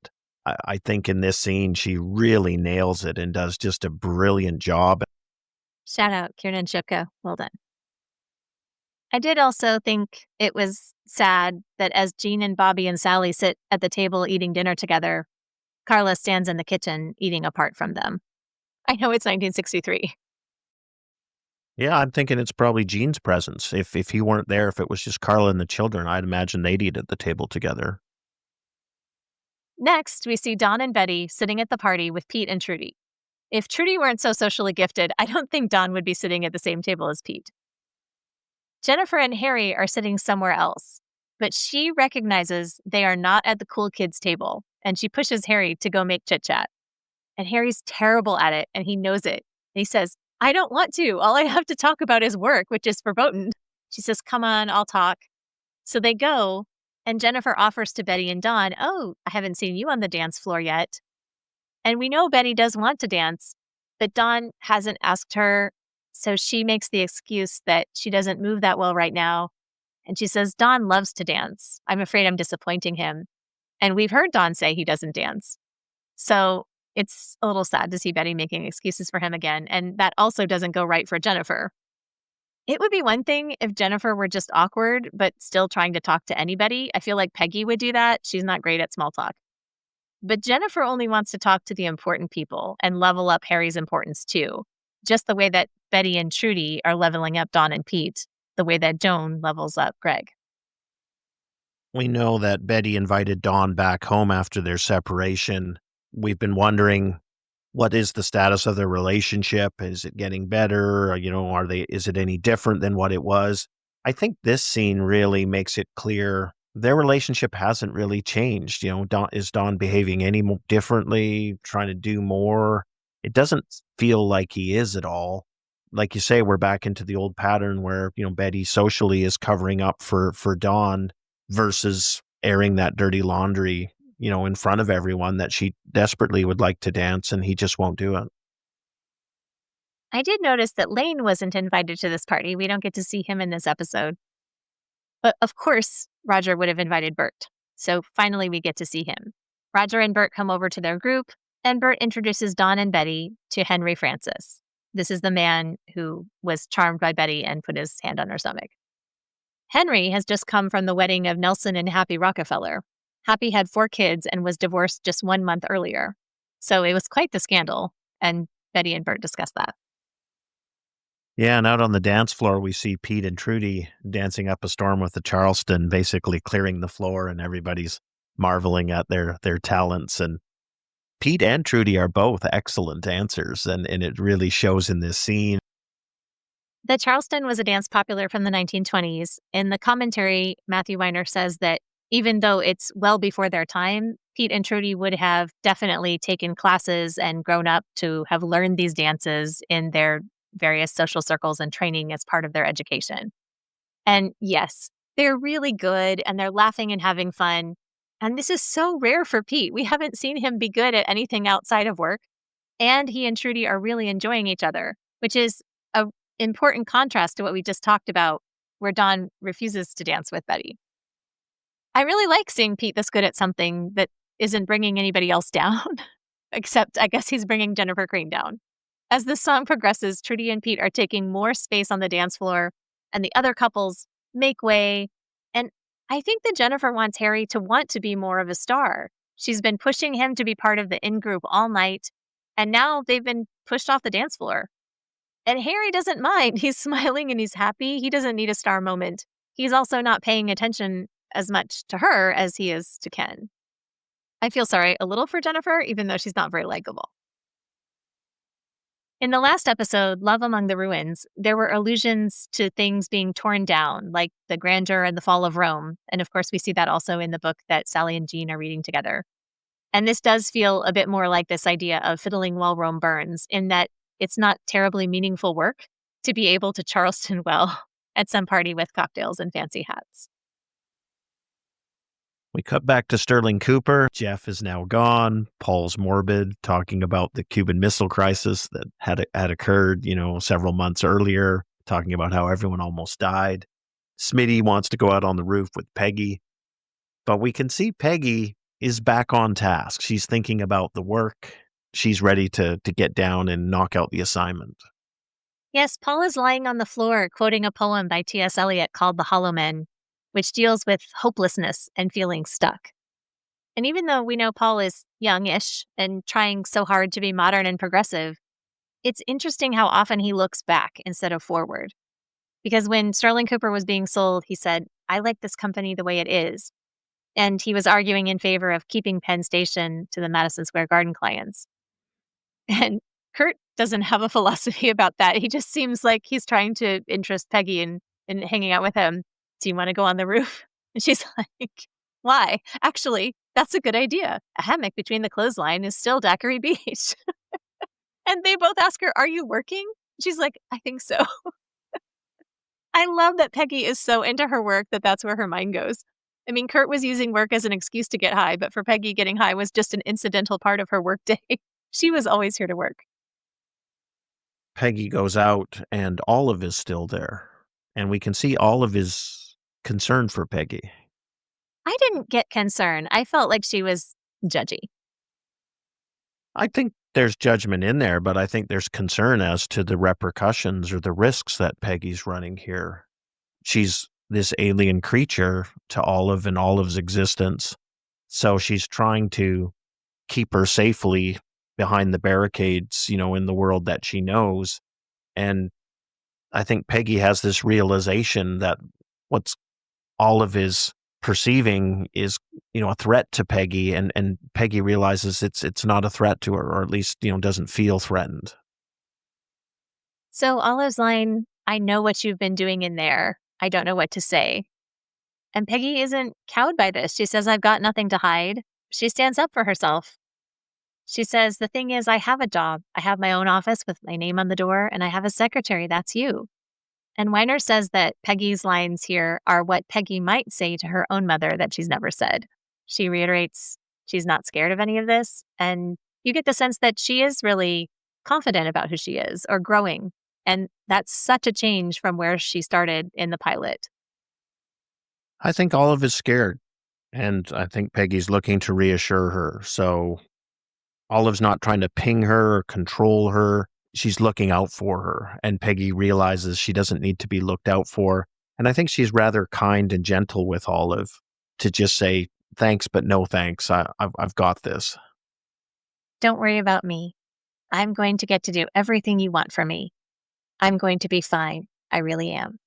I think in this scene, she really nails it and does just a brilliant job. Shout out Kiernan Shipka. Well done. I did also think it was sad that as Jean and Bobby and Sally sit at the table eating dinner together, Carla stands in the kitchen eating apart from them. I know it's 1963. Yeah, I'm thinking it's probably Jean's presence. If he weren't there, if it was just Carla and the children, I'd imagine they'd eat at the table together. Next, we see Don and Betty sitting at the party with Pete and Trudy. If Trudy weren't so socially gifted, I don't think Don would be sitting at the same table as Pete. Jennifer and Harry are sitting somewhere else, but she recognizes they are not at the cool kids table, and she pushes Harry to go make chit-chat. And Harry's terrible at it, and he knows it. And he says, "I don't want to. All I have to talk about is work, which is verboten." She says, "Come on, I'll talk." So they go, and Jennifer offers to Betty and Don, "Oh, I haven't seen you on the dance floor yet." And we know Betty does want to dance, but Don hasn't asked her, so she makes the excuse that she doesn't move that well right now. And she says, "Don loves to dance. I'm afraid I'm disappointing him." And we've heard Don say he doesn't dance. So it's a little sad to see Betty making excuses for him again. And that also doesn't go right for Jennifer. It would be one thing if Jennifer were just awkward, but still trying to talk to anybody. I feel like Peggy would do that. She's not great at small talk. But Jennifer only wants to talk to the important people and level up Harry's importance too. Just the way that Betty and Trudy are leveling up Don and Pete, the way that Joan levels up Greg. We know that Betty invited Dawn back home after their separation. We've been wondering, what is the status of their relationship? Is it getting better? Is it any different than what it was? I think this scene really makes it clear their relationship hasn't really changed. Is Don behaving any more differently, trying to do more? It doesn't feel like he is at all. Like you say, we're back into the old pattern where, Betty socially is covering up for Dawn versus airing that dirty laundry, in front of everyone that she desperately would like to dance and he just won't do it. I did notice that Lane wasn't invited to this party. We don't get to see him in this episode. But of course, Roger would have invited Bert. So finally we get to see him. Roger and Bert come over to their group, and Bert introduces Don and Betty to Henry Francis. This is the man who was charmed by Betty and put his hand on her stomach. Henry has just come from the wedding of Nelson and Happy Rockefeller. Happy had 4 kids and was divorced just 1 month earlier. So it was quite the scandal, and Betty and Bert discuss that. Yeah, and out on the dance floor, we see Pete and Trudy dancing up a storm with the Charleston, basically clearing the floor, and everybody's marveling at their talents. And Pete and Trudy are both excellent dancers, and it really shows in this scene. The Charleston was a dance popular from the 1920s. In the commentary, Matthew Weiner says that even though it's well before their time, Pete and Trudy would have definitely taken classes and grown up to have learned these dances in their various social circles and training as part of their education. And yes, they're really good and they're laughing and having fun. And this is so rare for Pete. We haven't seen him be good at anything outside of work. And he and Trudy are really enjoying each other, which is an important contrast to what we just talked about where Dawn refuses to dance with Betty. I really like seeing Pete this good at something that isn't bringing anybody else down, except I guess he's bringing Jennifer Crane down. As the song progresses, Trudy and Pete are taking more space on the dance floor, and the other couples make way. And I think that Jennifer wants Harry to want to be more of a star. She's been pushing him to be part of the in-group all night, and now they've been pushed off the dance floor. And Harry doesn't mind. He's smiling and he's happy. He doesn't need a star moment. He's also not paying attention as much to her as he is to Ken. I feel sorry a little for Jennifer, even though she's not very likable. In the last episode, Love Among the Ruins, there were allusions to things being torn down, like the grandeur and the fall of Rome. And of course, we see that also in the book that Sally and Jean are reading together. And this does feel a bit more like this idea of fiddling while Rome burns, in that it's not terribly meaningful work to be able to Charleston well at some party with cocktails and fancy hats. We cut back to Sterling Cooper. Jeff is now gone. Paul's morbid, talking about the Cuban Missile Crisis that had occurred, several months earlier, talking about how everyone almost died. Smitty wants to go out on the roof with Peggy. But we can see Peggy is back on task. She's thinking about the work. She's ready to get down and knock out the assignment. Yes, Paul is lying on the floor quoting a poem by T.S. Eliot called The Hollow Men, which deals with hopelessness and feeling stuck. And even though we know Paul is youngish and trying so hard to be modern and progressive, it's interesting how often he looks back instead of forward. Because when Sterling Cooper was being sold, he said, "I like this company the way it is." And he was arguing in favor of keeping Penn Station to the Madison Square Garden clients. And Kurt doesn't have a philosophy about that. He just seems like he's trying to interest Peggy in hanging out with him. "Do you want to go on the roof?" And she's like, "Why? Actually, that's a good idea. A hammock between the clothesline is still Daiquiri Beach." And they both ask her, "Are you working?" She's like, "I think so." I love that Peggy is so into her work that that's where her mind goes. I mean, Kurt was using work as an excuse to get high, but for Peggy, getting high was just an incidental part of her workday. She was always here to work. Peggy goes out and Olive is still there. And we can see Olive is concerned for Peggy. I didn't get concerned. I felt like she was judgy. I think there's judgment in there, but I think there's concern as to the repercussions or the risks that Peggy's running here. She's this alien creature to Olive and Olive's existence. So she's trying to keep her safely behind the barricades, in the world that she knows. And I think Peggy has this realization that what's Olive is perceiving is, a threat to Peggy, and Peggy realizes it's not a threat to her, or at least, doesn't feel threatened. So Olive's line, "I know what you've been doing in there. I don't know what to say." And Peggy isn't cowed by this. She says, "I've got nothing to hide." She stands up for herself. She says, "The thing is, I have a job. I have my own office with my name on the door, and I have a secretary. That's you." And Weiner says that Peggy's lines here are what Peggy might say to her own mother that she's never said. She reiterates she's not scared of any of this, and you get the sense that she is really confident about who she is or growing. And that's such a change from where she started in the pilot. I think Olive is scared, and I think Peggy's looking to reassure her. So Olive's not trying to ping her or control her. She's looking out for her, and Peggy realizes she doesn't need to be looked out for. And I think she's rather kind and gentle with Olive to just say, "Thanks, but no thanks. I've got this." "Don't worry about me. I'm going to get to do everything you want from me. I'm going to be fine. I really am."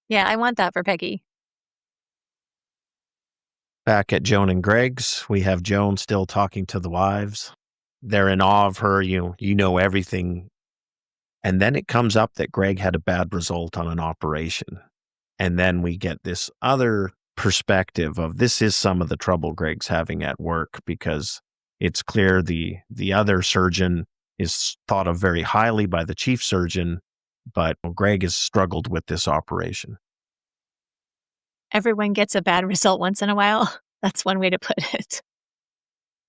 Yeah, I want that for Peggy. Back at Joan and Greg's, we have Joan still talking to the wives. They're in awe of her, you know everything. And then it comes up that Greg had a bad result on an operation. And then we get this other perspective of this is some of the trouble Greg's having at work, because it's clear the other surgeon is thought of very highly by the chief surgeon, but Greg has struggled with this operation. Everyone gets a bad result once in a while. That's one way to put it.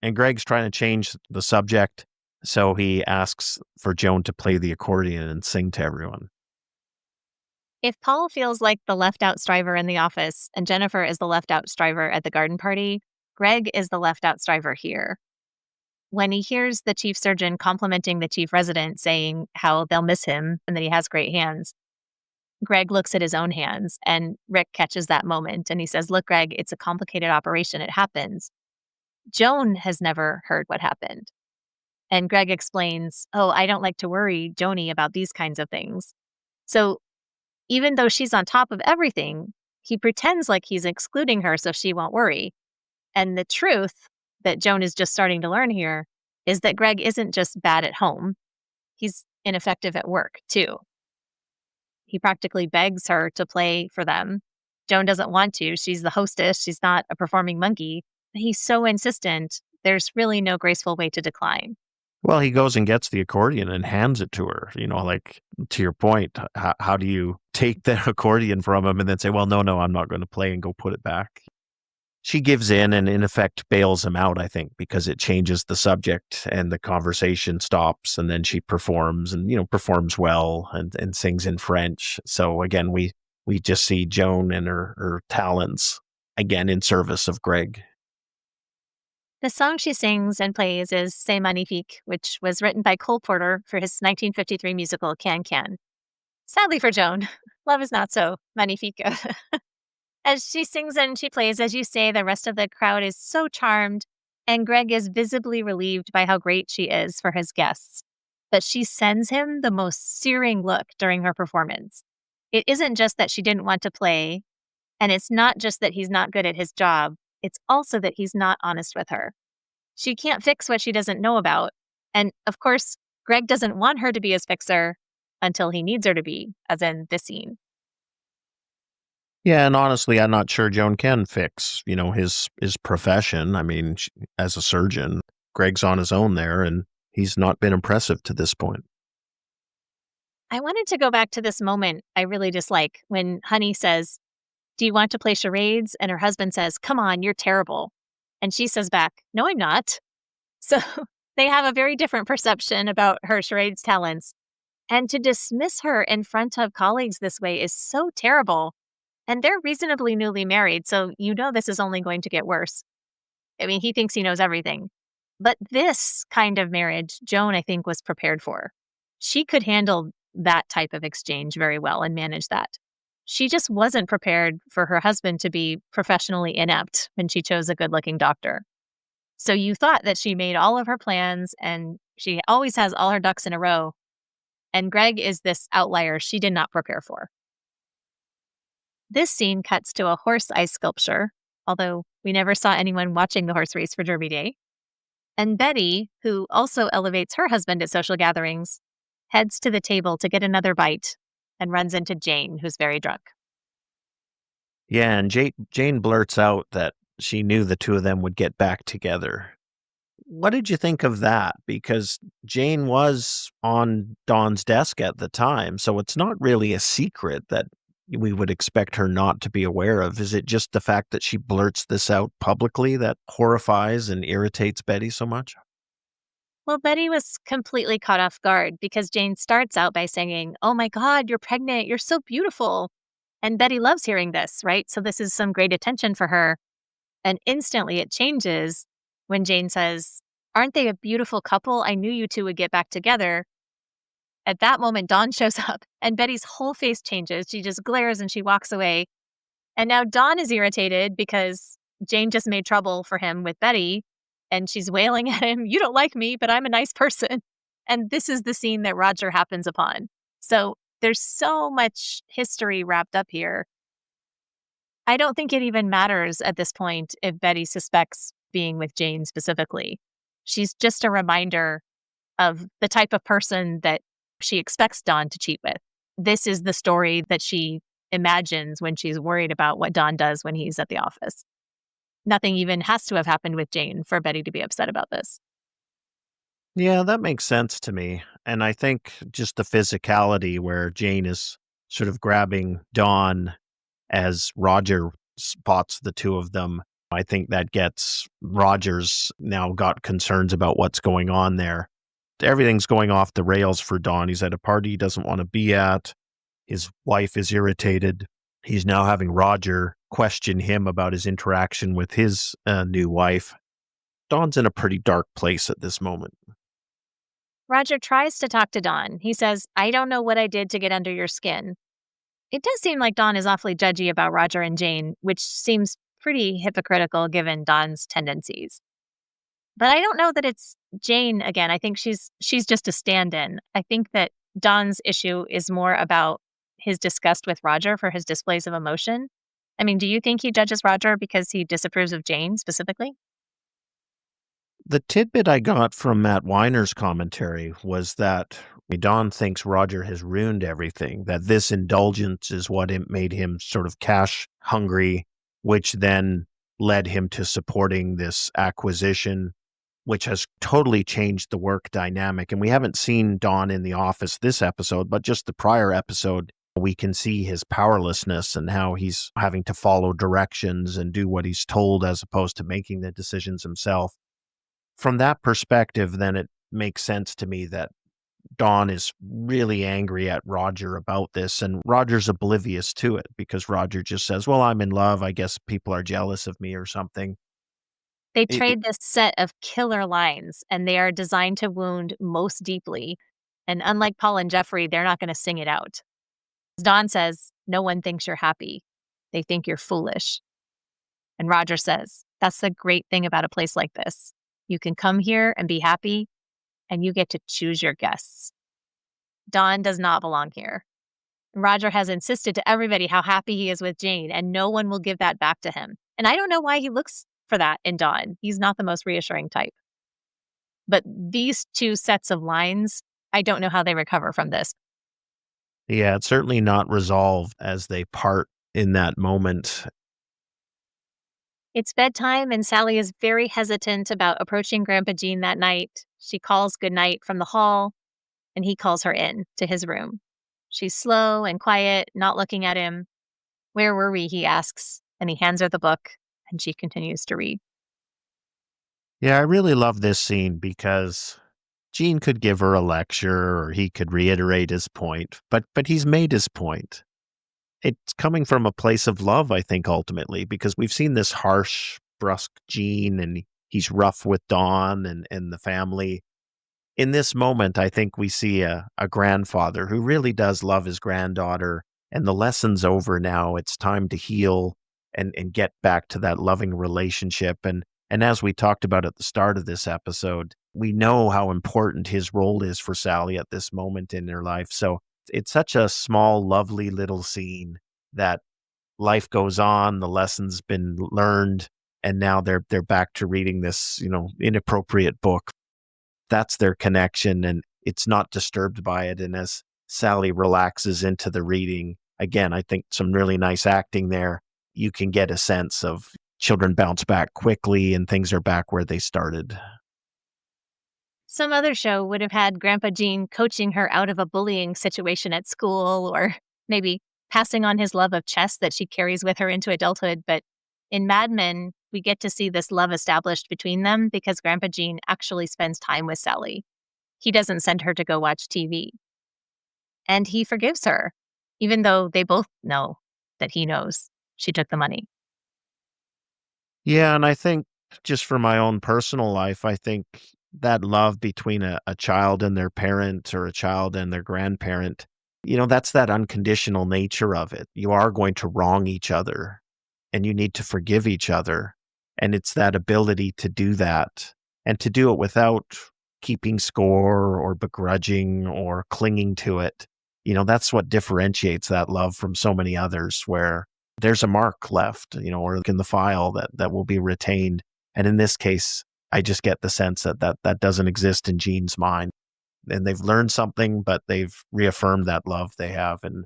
And Greg's trying to change the subject, so he asks for Joan to play the accordion and sing to everyone. If Paul feels like the left out striver in the office and Jennifer is the left out striver at the garden party, Greg is the left out striver here. When he hears the chief surgeon complimenting the chief resident, saying how they'll miss him and that he has great hands, Greg looks at his own hands, and Rick catches that moment and he says, "Look, Greg, it's a complicated operation. It happens." Joan has never heard what happened. And Greg explains, "Oh, I don't like to worry Joanie about these kinds of things." So even though she's on top of everything, he pretends like he's excluding her so she won't worry. And the truth that Joan is just starting to learn here is that Greg isn't just bad at home. He's ineffective at work, too. He practically begs her to play for them. Joan doesn't want to. She's the hostess. She's not a performing monkey. But he's so insistent, there's really no graceful way to decline. Well, he goes and gets the accordion and hands it to her. Like, to your point, how do you take the accordion from him and then say, well, no, I'm not going to play, and go put it back? She gives in and, in effect, bails him out, I think, because it changes the subject and the conversation stops, and then she performs and, performs well and sings in French. So, again, we just see Joan and her talents, again, in service of Greg. The song she sings and plays is C'est Magnifique, which was written by Cole Porter for his 1953 musical Can Can. Sadly for Joan, love is not so magnifique. As she sings and she plays, as you say, the rest of the crowd is so charmed, and Greg is visibly relieved by how great she is for his guests. But she sends him the most searing look during her performance. It isn't just that she didn't want to play, and it's not just that he's not good at his job, it's also that he's not honest with her. She can't fix what she doesn't know about, and of course, Greg doesn't want her to be his fixer until he needs her to be, as in this scene. Yeah, and honestly, I'm not sure Joan can fix, his profession. I mean, as a surgeon, Greg's on his own there, and he's not been impressive to this point. I wanted to go back to this moment I really dislike when Honey says, "Do you want to play charades?" And her husband says, "Come on, you're terrible." And she says back, "No, I'm not." So they have a very different perception about her charades talents. And to dismiss her in front of colleagues this way is so terrible. And they're reasonably newly married, so this is only going to get worse. I mean, he thinks he knows everything. But this kind of marriage, Joan, I think, was prepared for. She could handle that type of exchange very well and manage that. She just wasn't prepared for her husband to be professionally inept when she chose a good-looking doctor. So you thought that she made all of her plans and she always has all her ducks in a row. And Greg is this outlier she did not prepare for. This scene cuts to a horse ice sculpture, although we never saw anyone watching the horse race for Derby Day. And Betty, who also elevates her husband at social gatherings, heads to the table to get another bite and runs into Jane, who's very drunk. Yeah, and Jane blurts out that she knew the two of them would get back together. What did you think of that? Because Jane was on Dawn's desk at the time, so it's not really a secret that we would expect her not to be aware of. Is it just the fact that she blurts this out publicly that horrifies and irritates Betty so much? Well, Betty was completely caught off guard because Jane starts out by saying, "Oh my God, you're pregnant. You're so beautiful." And Betty loves hearing this, right? So this is some great attention for her. And instantly it changes when Jane says, "Aren't they a beautiful couple? I knew you two would get back together." At that moment, Dawn shows up and Betty's whole face changes. She just glares and she walks away. And now Dawn is irritated because Jane just made trouble for him with Betty. And she's wailing at him, "You don't like me, but I'm a nice person." And this is the scene that Roger happens upon. So there's so much history wrapped up here. I don't think it even matters at this point if Betty suspects being with Jane specifically. She's just a reminder of the type of person that she expects Dawn to cheat with. This is the story that she imagines when she's worried about what Dawn does when he's at the office. Nothing even has to have happened with Jane for Betty to be upset about this. Yeah, that makes sense to me. And I think just the physicality where Jane is sort of grabbing Dawn as Roger spots the two of them, I think that gets Roger's now got concerns about what's going on there. Everything's going off the rails for Dawn. He's at a party he doesn't want to be at. His wife is irritated. He's now having Roger question him about his interaction with his new wife. Dawn's in a pretty dark place at this moment. Roger tries to talk to Dawn. He says, I don't know what I did to get under your skin. It does seem like Dawn is awfully judgy about Roger and Jane, which seems pretty hypocritical given Dawn's tendencies. But I don't know that it's Jane again. I think she's just a stand-in. I think that Dawn's issue is more about his disgust with Roger for his displays of emotion. I mean, do you think he judges Roger because he disapproves of Jane specifically? The tidbit I got from Matt Weiner's commentary was that Dawn thinks Roger has ruined everything, that this indulgence is what it made him sort of cash hungry, which then led him to supporting this acquisition, which has totally changed the work dynamic. And we haven't seen Dawn in the office this episode, but just the prior episode, we can see his powerlessness and how he's having to follow directions and do what he's told as opposed to making the decisions himself. From that perspective, then it makes sense to me that Dawn is really angry at Roger about this, and Roger's oblivious to it because Roger just says, well, I'm in love. I guess people are jealous of me or something. They It, trade this set of killer lines, and they are designed to wound most deeply. And unlike Paul and Jeffrey, they're not going to sing it out. Dawn says, no one thinks you're happy. They think you're foolish. And Roger says, that's the great thing about a place like this. You can come here and be happy, and you get to choose your guests. Dawn does not belong here. Roger has insisted to everybody how happy he is with Jane, and no one will give that back to him. And I don't know why he looks for that in Dawn. He's not the most reassuring type. But these two sets of lines, I don't know how they recover from this. yeah, it's certainly not resolved as they part in that moment. It's bedtime, and Sally is very hesitant about approaching Grandpa Jean that night. She calls goodnight from the hall, and he calls her in to his room. She's slow and quiet, not looking at him. Where were we? He asks, and he hands her the book, and she continues to read. Yeah, I really love this scene because Gene could give her a lecture or he could reiterate his point, but he's made his point. It's coming from a place of love, I think, ultimately, because we've seen this harsh, brusque Gene and he's rough with Dawn and the family. In this moment, I think we see a grandfather who really does love his granddaughter, and the lesson's over now. It's time to heal and get back to that loving relationship. And as we talked about at the start of this episode, we know how important his role is for Sally at this moment in her life. So it's such a small, lovely little scene that life goes on, the lesson's been learned, and now they're back to reading this, inappropriate book. That's their connection, and it's not disturbed by it. And as Sally relaxes into the reading, again, I think some really nice acting there. You can get a sense of children bounce back quickly and things are back where they started. Some other show would have had Grandpa Jean coaching her out of a bullying situation at school, or maybe passing on his love of chess that she carries with her into adulthood. But in Mad Men, we get to see this love established between them because Grandpa Jean actually spends time with Sally. He doesn't send her to go watch TV. And he forgives her, even though they both know that he knows she took the money. Yeah, and I think just for my own personal life, I think that love between a child and their parent or a child and their grandparent, that's that unconditional nature of it. You are going to wrong each other and you need to forgive each other. And it's that ability to do that and to do it without keeping score or begrudging or clinging to it. That's what differentiates that love from so many others where there's a mark left, or in the file that will be retained. And in this case, I just get the sense that doesn't exist in Gene's mind. And they've learned something, but they've reaffirmed that love they have. And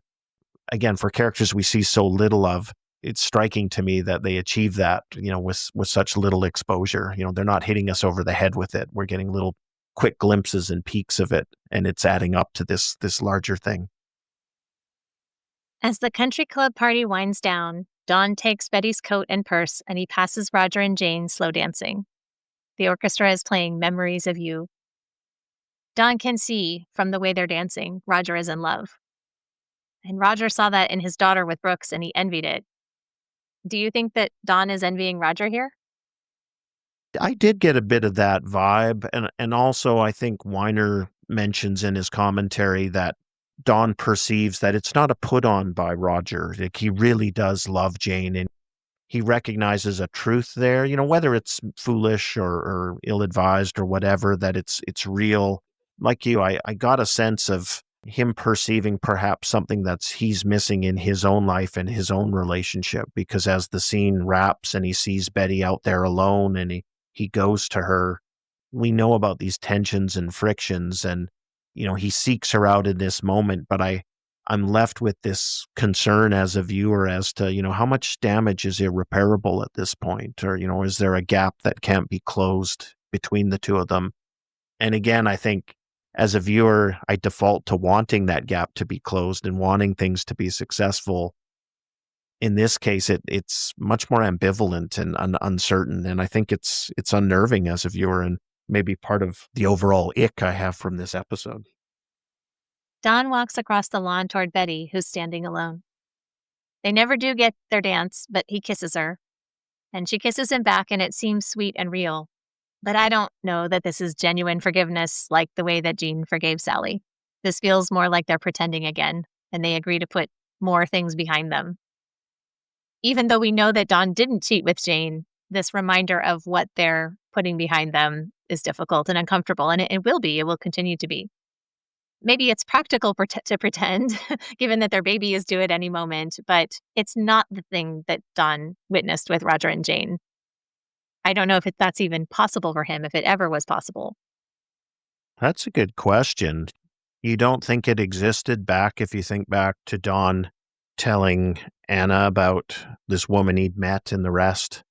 again, for characters we see so little of, it's striking to me that they achieve that, with such little exposure. They're not hitting us over the head with it. We're getting little quick glimpses and peaks of it, and it's adding up to this larger thing. As the country club party winds down, Don takes Betty's coat and purse and he passes Roger and Jane slow dancing. The orchestra is playing Memories of You. Don can see, from the way they're dancing, Roger is in love. And Roger saw that in his daughter with Brooks and he envied it. Do you think that Don is envying Roger here? I did get a bit of that vibe, and also I think Weiner mentions in his commentary that Don perceives that it's not a put on by Roger. Like, he really does love Jane, and he recognizes a truth there, whether it's foolish or ill-advised or whatever, that it's real. Like you, I got a sense of him perceiving perhaps something he's missing in his own life and his own relationship, because as the scene wraps and he sees Betty out there alone and he goes to her, we know about these tensions and frictions, and he seeks her out in this moment, but I'm left with this concern as a viewer as to, how much damage is irreparable at this point? Or, is there a gap that can't be closed between the two of them? And again, I think as a viewer, I default to wanting that gap to be closed and wanting things to be successful. In this case, it's much more ambivalent and uncertain. And I think it's unnerving as a viewer, and maybe part of the overall ick I have from this episode. Don walks across the lawn toward Betty, who's standing alone. They never do get their dance, but he kisses her. And she kisses him back, and it seems sweet and real. But I don't know that this is genuine forgiveness like the way that Jean forgave Sally. This feels more like they're pretending again, and they agree to put more things behind them. Even though we know that Don didn't cheat with Jane, this reminder of what they're putting behind them is difficult and uncomfortable, and it will be. It will continue to be. Maybe it's practical to pretend, given that their baby is due at any moment, but it's not the thing that Don witnessed with Roger and Jane. I don't know if that's even possible for him, if it ever was possible. That's a good question. You don't think it existed back, if you think back to Don telling Anna about this woman he'd met and the rest?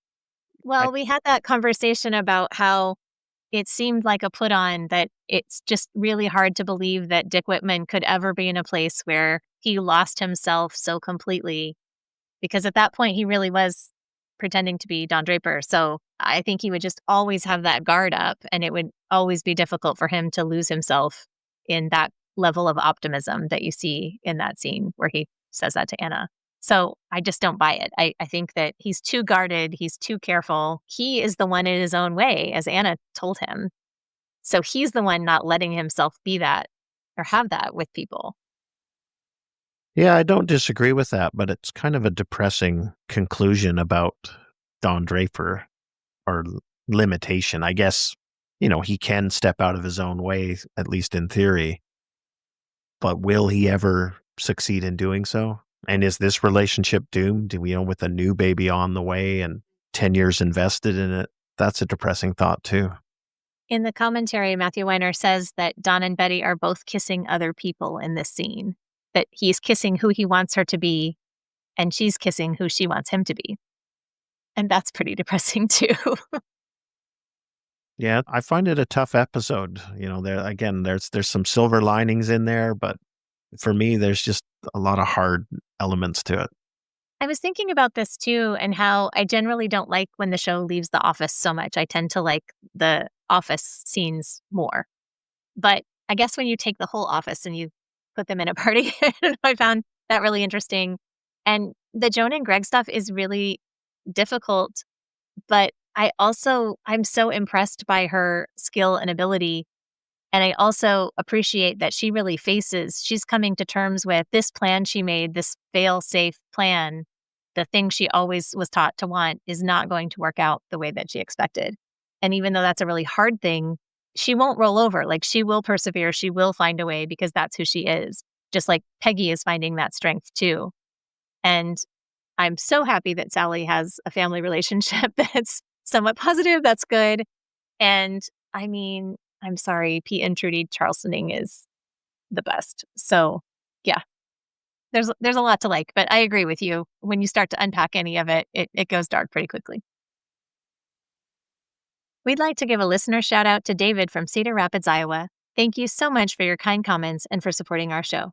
Well, we had that conversation about how it seemed like a put on, that it's just really hard to believe that Dick Whitman could ever be in a place where he lost himself so completely, because at that point he really was pretending to be Don Draper. So I think he would just always have that guard up, and it would always be difficult for him to lose himself in that level of optimism that you see in that scene where he says that to Anna. So I just don't buy it. I think that he's too guarded. He's too careful. He is the one in his own way, as Anna told him. So he's the one not letting himself be that or have that with people. Yeah, I don't disagree with that, but it's kind of a depressing conclusion about Don Draper, or limitation. I guess, he can step out of his own way, at least in theory, but will he ever succeed in doing so? And is this relationship doomed? With a new baby on the way and 10 years invested in it? That's a depressing thought too. In the commentary, Matthew Weiner says that Don and Betty are both kissing other people in this scene, that he's kissing who he wants her to be, and she's kissing who she wants him to be. And that's pretty depressing too. Yeah, I find it a tough episode. There's some silver linings in there, but for me, there's just a lot of hard elements to it. I was thinking about this too, and how I generally don't like when the show leaves the office so much. I tend to like the office scenes more. But I guess when you take the whole office and you put them in a party, I found that really interesting. And the Joan and Greg stuff is really difficult, but I'm so impressed by her skill and ability. And I also appreciate that she's coming to terms with this plan she made, this fail-safe plan. The thing she always was taught to want is not going to work out the way that she expected. And even though that's a really hard thing, she won't roll over. Like, she will persevere. She will find a way, because that's who she is. Just like Peggy is finding that strength too. And I'm so happy that Sally has a family relationship that's somewhat positive. That's good. And I mean, I'm sorry, Pete and Trudy Charlestoning is the best. So yeah, there's a lot to like, but I agree with you. When you start to unpack any of it, it goes dark pretty quickly. We'd like to give a listener shout out to David from Cedar Rapids, Iowa. Thank you so much for your kind comments and for supporting our show.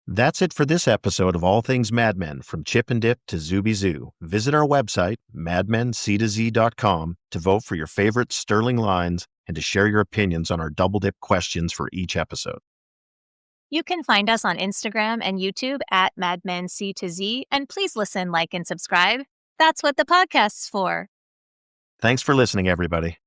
That's it for this episode of All Things Mad Men, from Chip and Dip to Zooby Zoo. Visit our website, madmenctoz.com, to vote for your favorite sterling lines and to share your opinions on our double dip questions for each episode. You can find us on Instagram and YouTube at Madmen C to Z, and please listen, like, and subscribe. That's what the podcast's for. Thanks for listening, everybody.